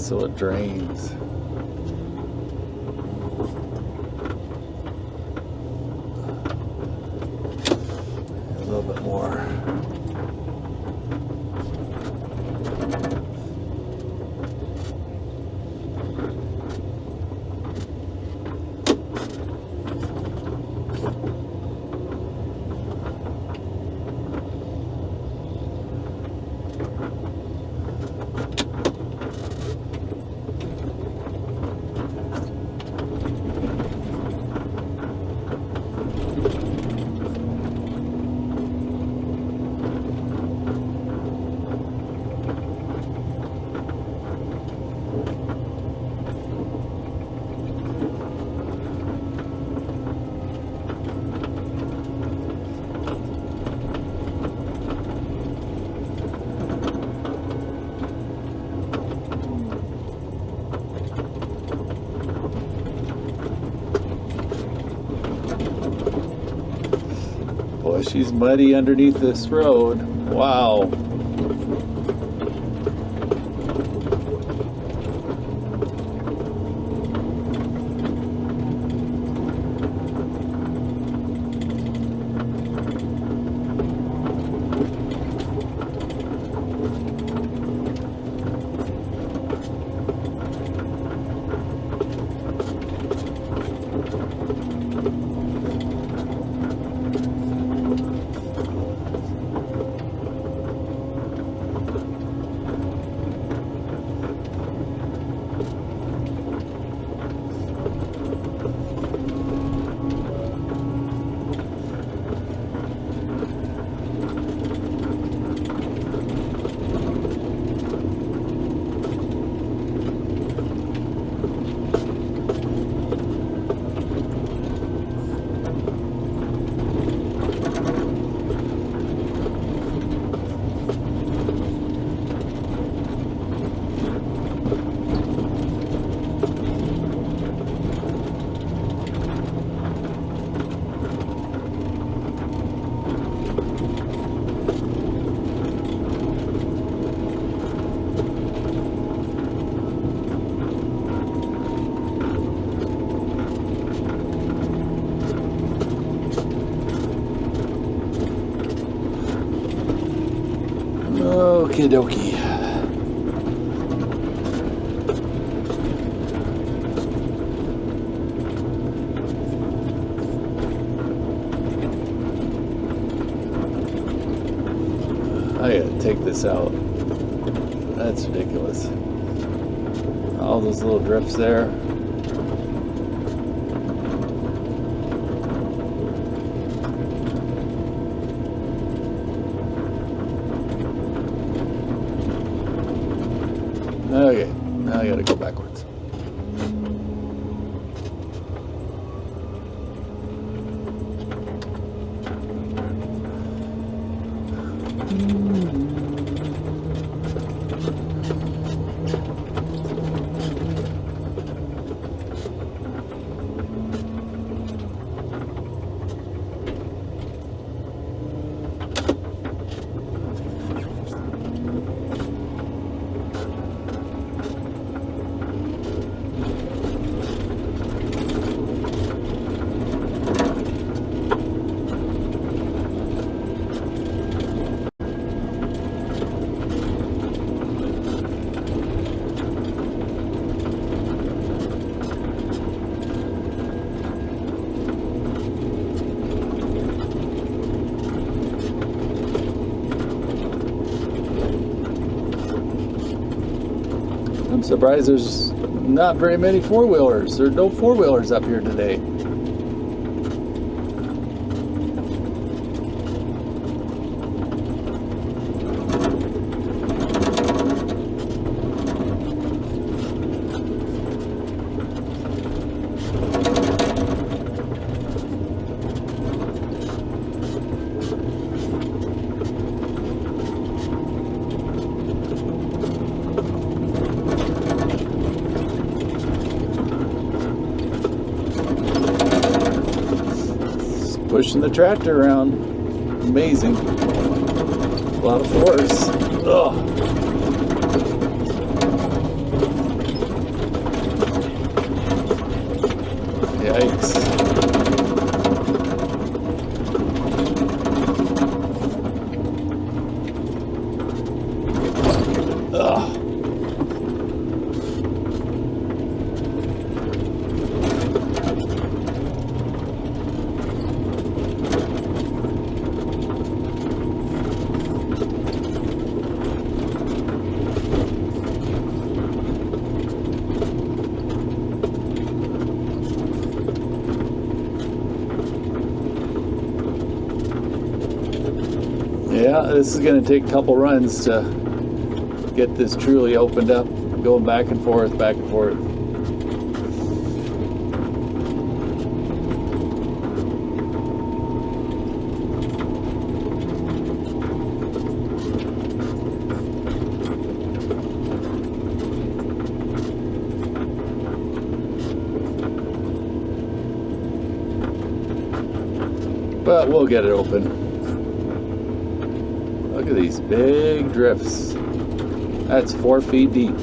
So it drains. A little bit more. Boy, she's muddy underneath this road. Wow. Okie dokie. I gotta take this out. That's ridiculous. All those little drifts there. Okay, now I gotta go backwards. I'm surprised there's not very many four-wheelers. There are no four-wheelers up here today. Pushing the tractor around. Amazing. A lot of force. Ugh. Yikes. Ugh. Yeah, this is going to take a couple runs to get this truly opened up, going back and forth, back and forth. But we'll get it open. Look at these big drifts. That's 4 feet deep.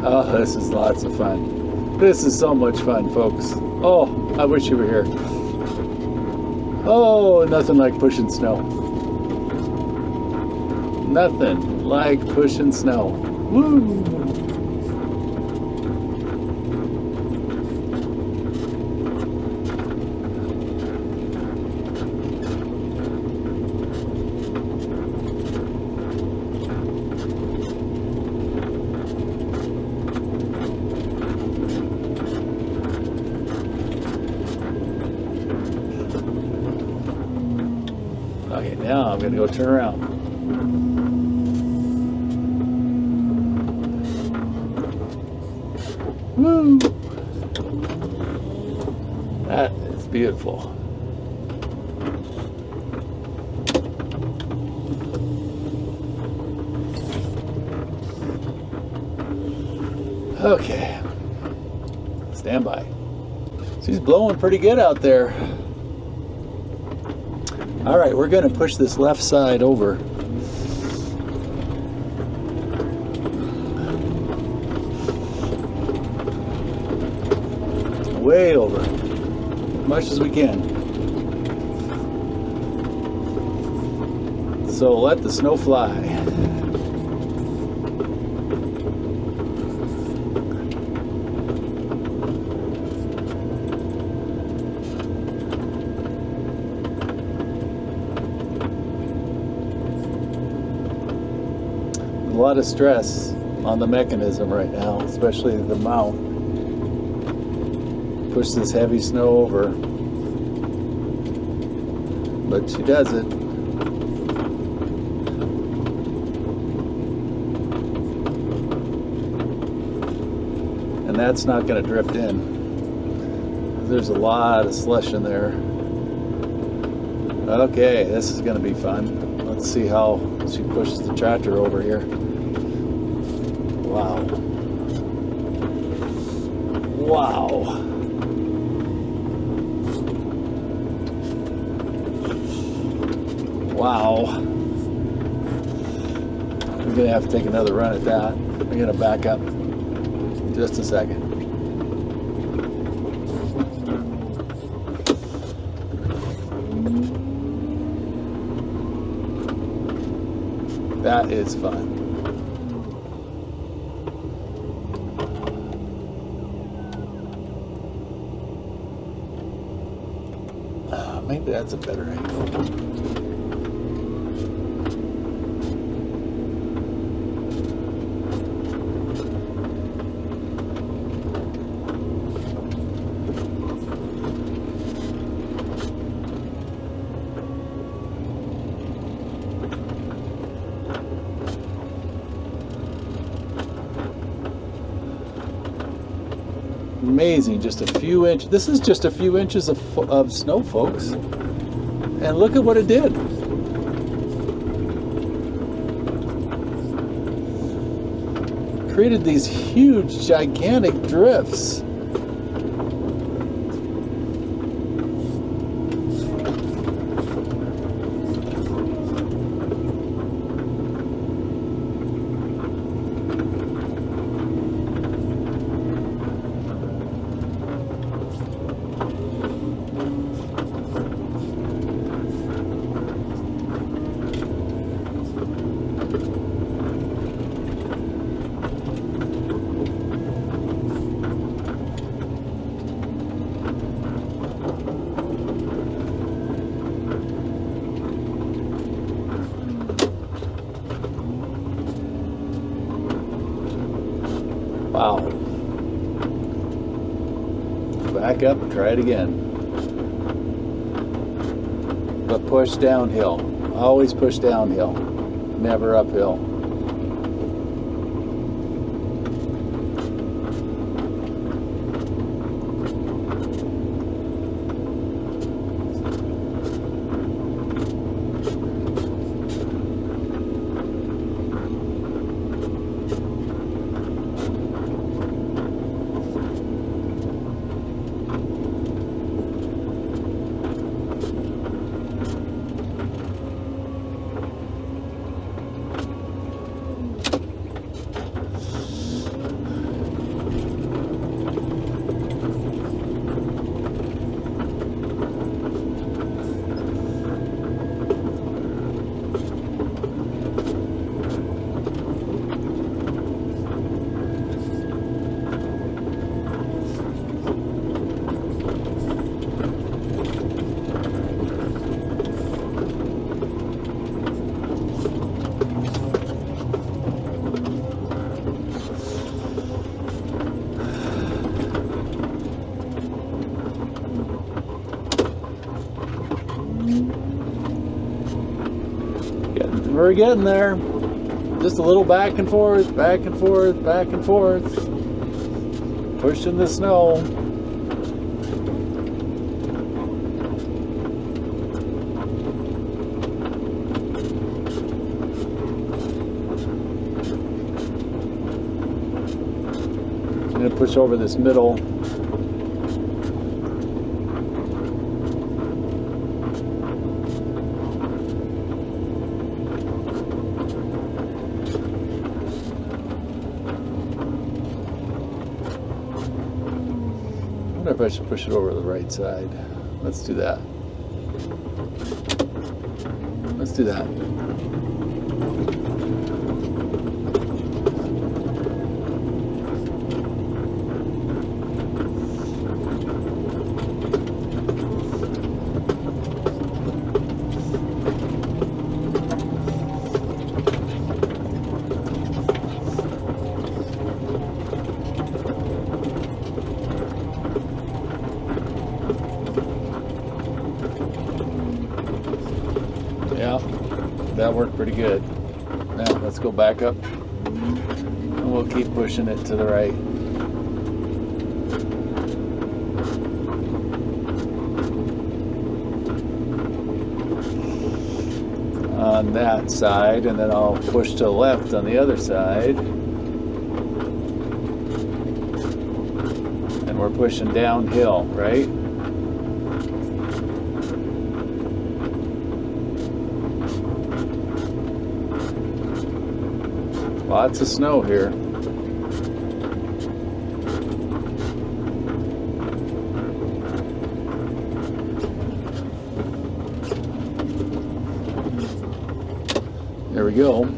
Oh, this is lots of fun. This is so much fun, folks. Oh, I wish you were here. Oh, nothing like pushing snow. Nothing like pushing snow. Woo! Okay, now I'm gonna go turn around. Woo! That is beautiful. Okay, stand by. She's blowing pretty good out there. All right, we're gonna push this left side over. Way over, as much as we can. So let the snow fly. A lot of stress on the mechanism right now, especially the mount. Push this heavy snow over, but she does it. And that's not going to drift in. There's a lot of slush in there. Okay, this is going to be fun. Let's see how she pushes the tractor over here. Wow. Wow. Wow. I'm gonna have to take another run at that. I'm gonna back up just a second. That is fun. Maybe that's a better angle. Amazing, just a few inches. This is just a few inches of snow, folks. And look at what it did. Created these huge, gigantic drifts. Wow. Back up and try it again. But push downhill. Always push downhill. Never uphill. We're getting there. Just a little back and forth, back and forth, back and forth. Pushing the snow. I'm gonna push over this middle. I wonder if I should push it over to the right side. Let's do that. Let's do that. Yeah, that worked pretty good. Now let's go back up and we'll keep pushing it to the right. On that side, and then I'll push to the left on the other side. And we're pushing downhill, right? Lots of snow here. There we go.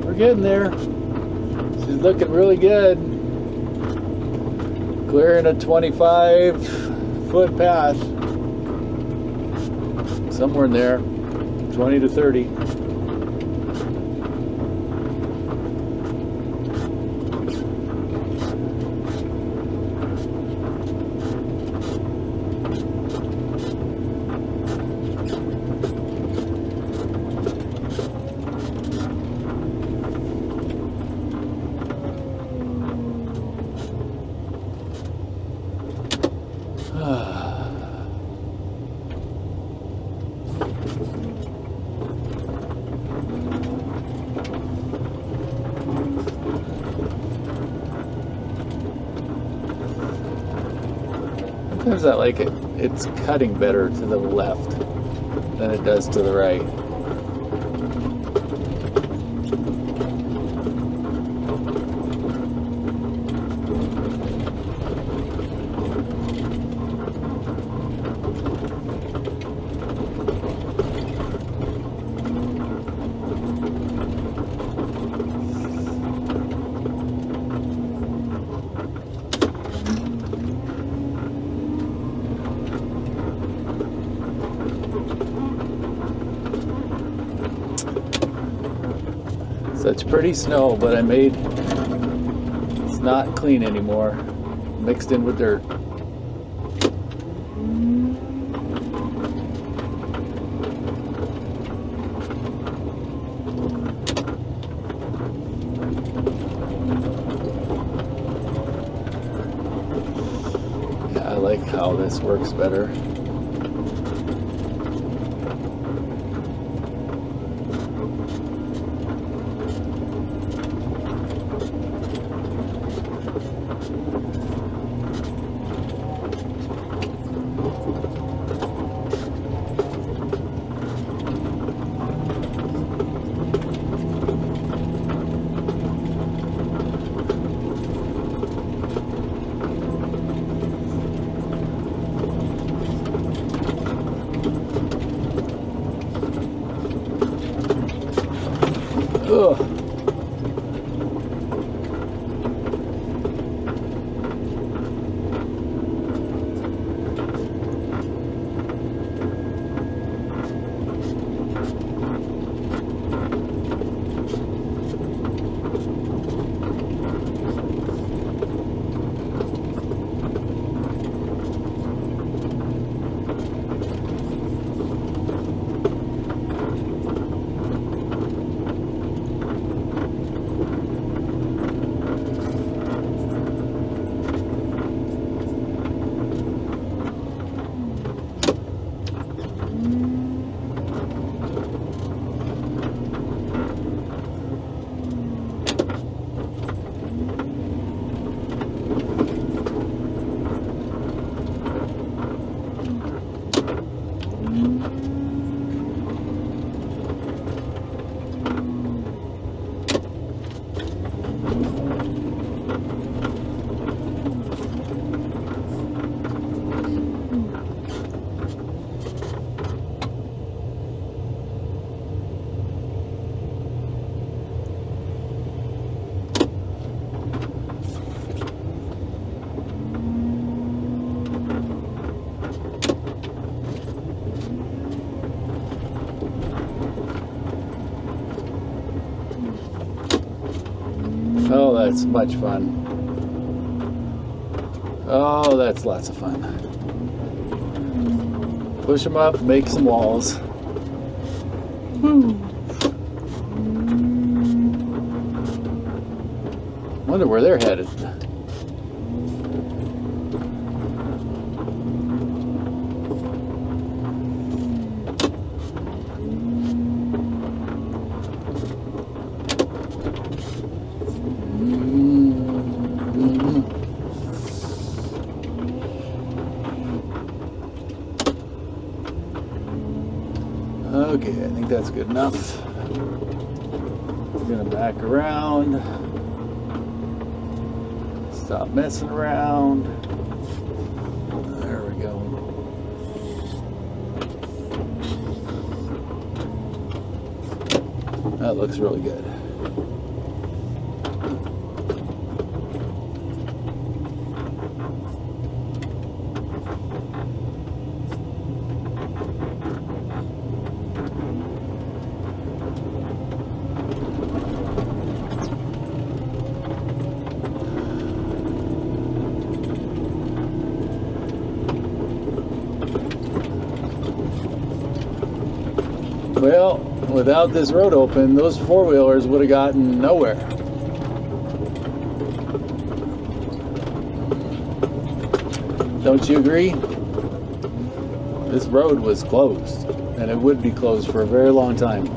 We're getting there. She's looking really good. Clearing a 25-foot path. Somewhere in there. 20 to 30. Sometimes I like it. It's cutting better to the left than it does to the right. Such pretty snow, but it's not clean anymore. Mixed in with dirt. Yeah, I like how this works better. Ugh. Oh, it's much fun. Oh, that's lots of fun. Push them up, make some walls. Wonder where they're headed. Okay, I think that's good enough. We're gonna back around. Stop messing around. There we go. That looks really good. Well, without this road open, those four-wheelers would have gotten nowhere. Don't you agree? This road was closed, and it would be closed for a very long time.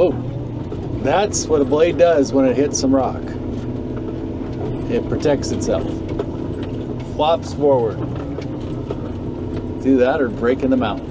Oh, that's what a blade does when it hits some rock. It protects itself. Flops forward. Do that or breaking them out.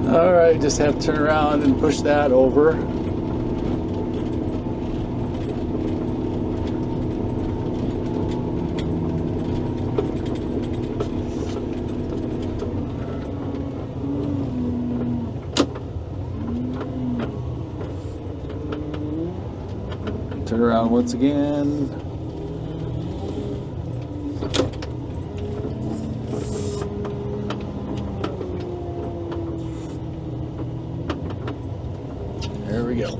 All right, just have to turn around and push that over. Turn around once again. There we go.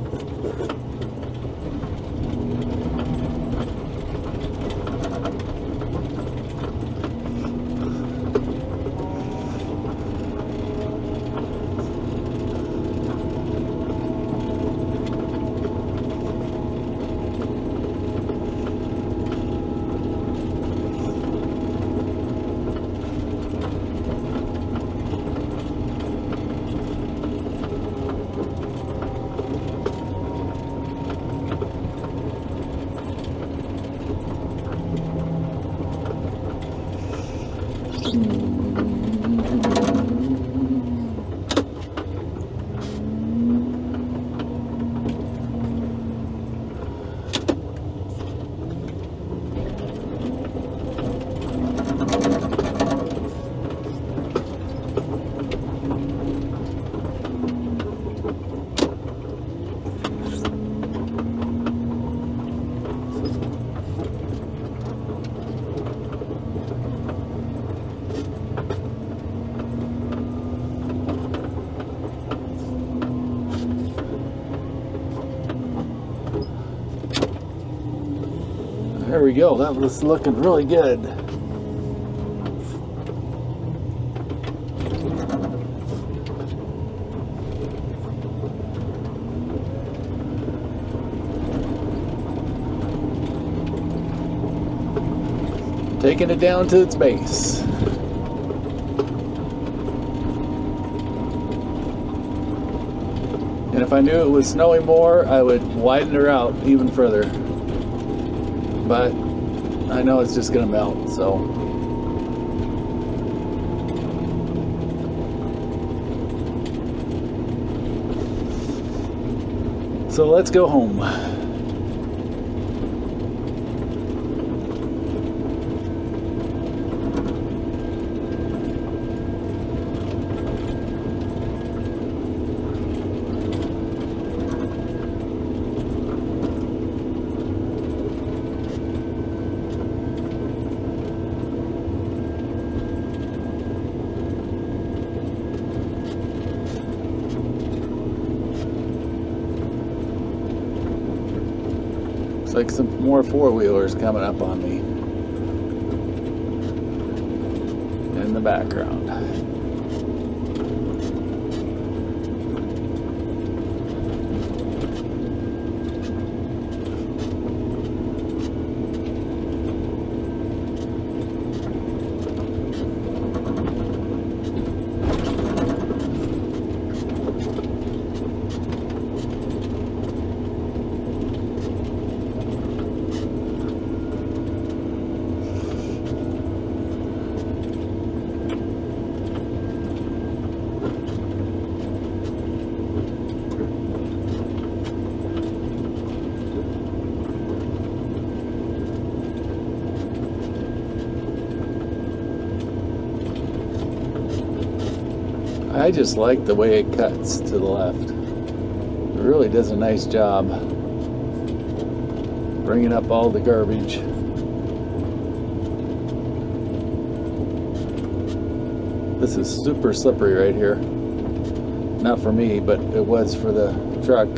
There we go. That was looking really good. Taking it down to its base. And if I knew it was snowing more, I would widen her out even further. But I know it's just gonna melt, so. So let's go home. Looks like some more four-wheelers coming up on me in the background. I just like the way it cuts to the left. It really does a nice job bringing up all the garbage. This is super slippery right here. Not for me, but it was for the truck.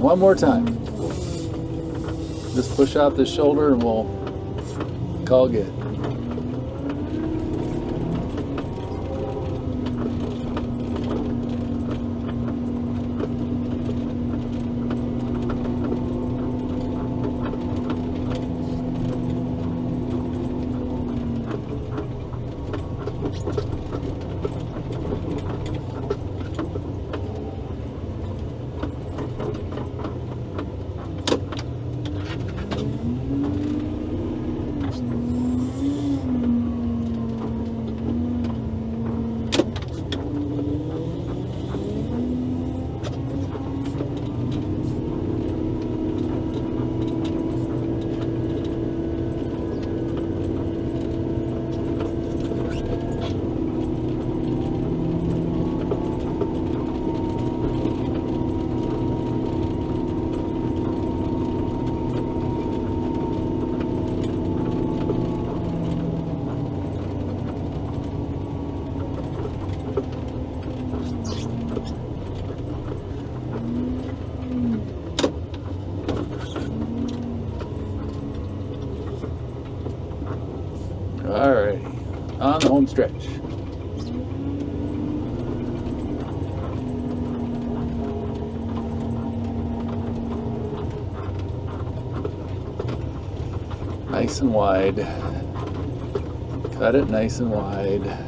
One more time. Just push out the shoulder and we'll call good. All right, on the home stretch. Nice and wide. Cut it nice and wide.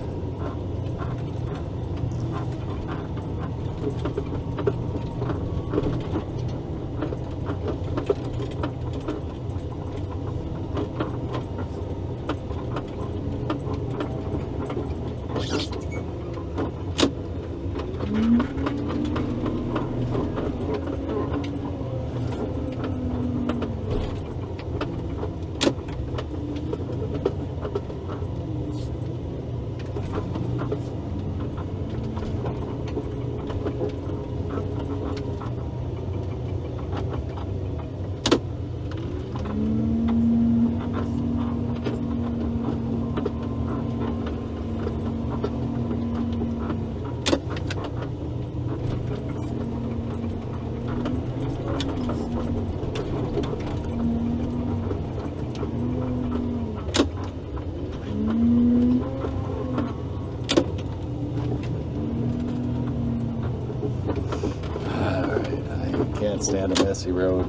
Can't stand a messy road.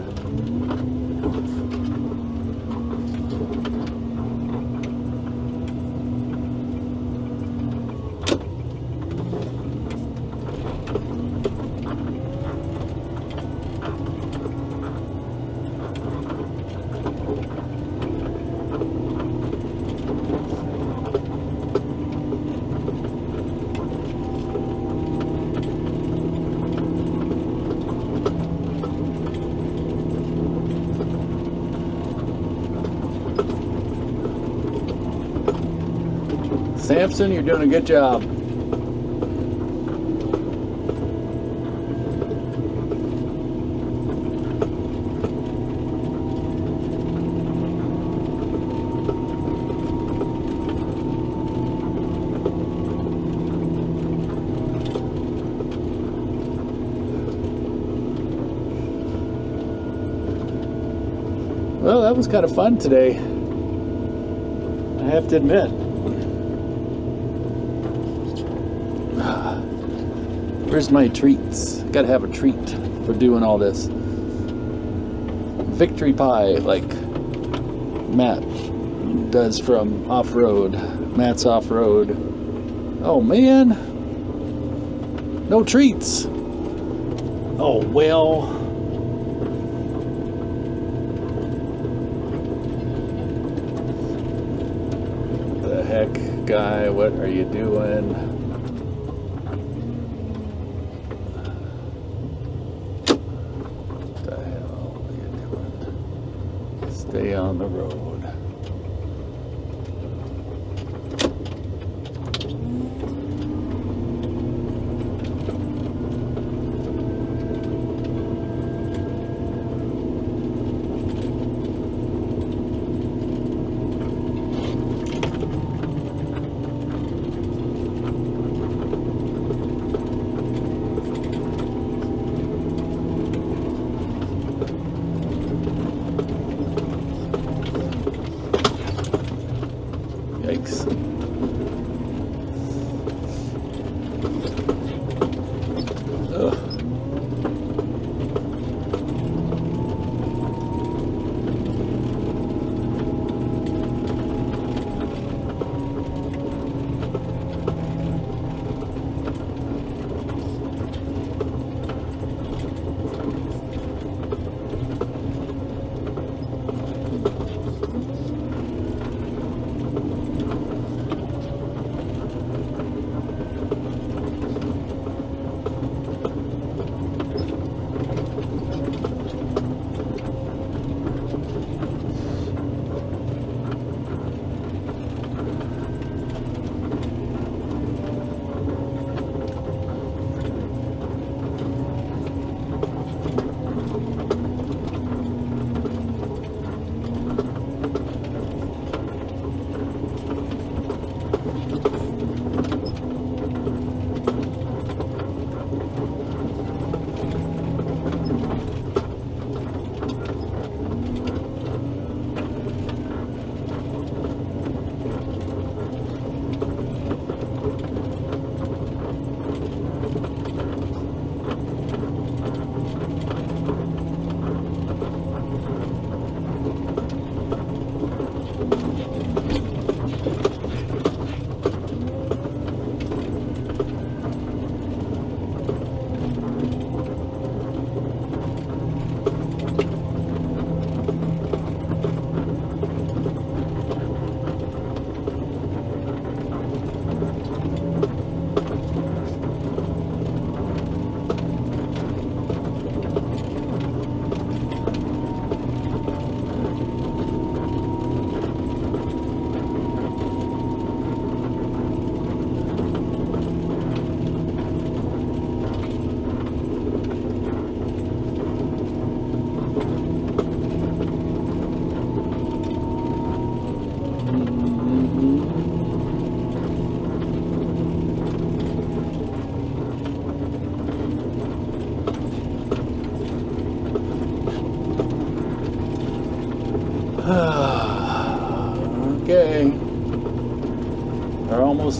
Samson, you're doing a good job. Well, that was kind of fun today, I have to admit. Where's my treats? Gotta have a treat for doing all this. Victory pie, like Matt does from off-road. Matt's off-road. Oh man, no treats. Oh well. The heck, guy, what are you doing? Stay on the road.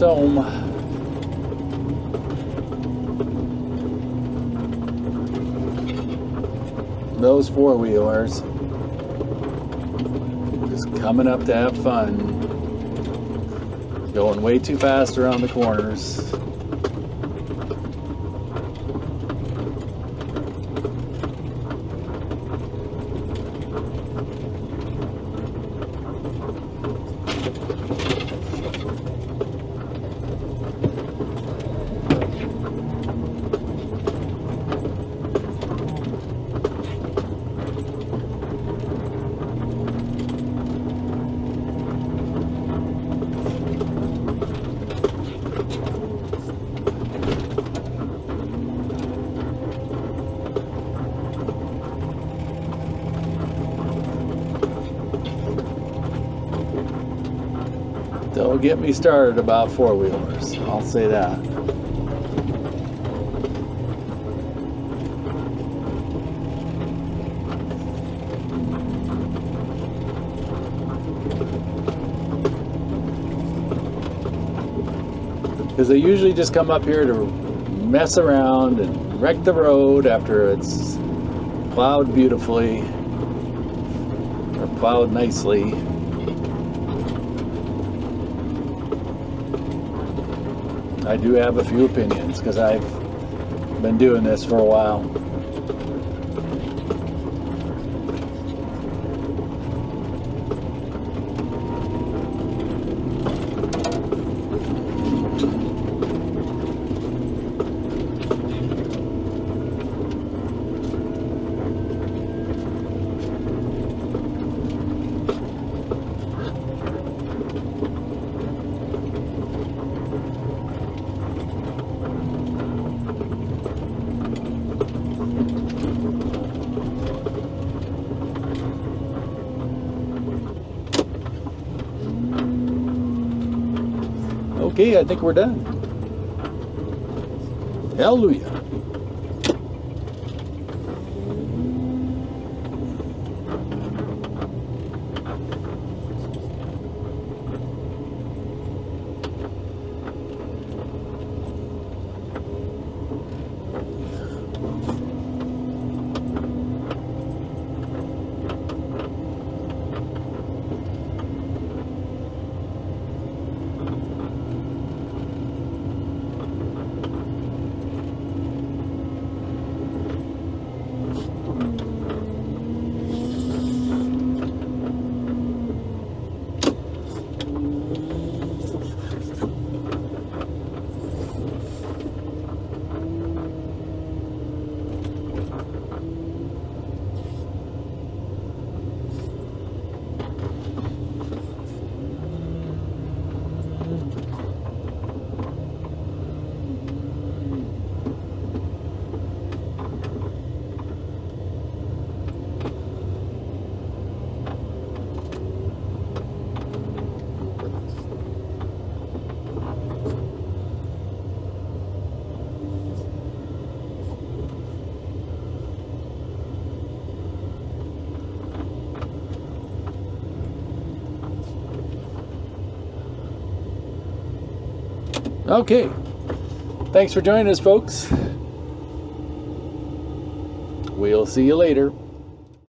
almost home. Those four-wheelers just coming up to have fun. Going way too fast around the corners. Don't get me started about four-wheelers, I'll say that. Because they usually just come up here to mess around and wreck the road after it's plowed beautifully or plowed nicely. I do have a few opinions because I've been doing this for a while. Okay, I think we're done. Hallelujah. Okay, thanks for joining us, folks. We'll see you later.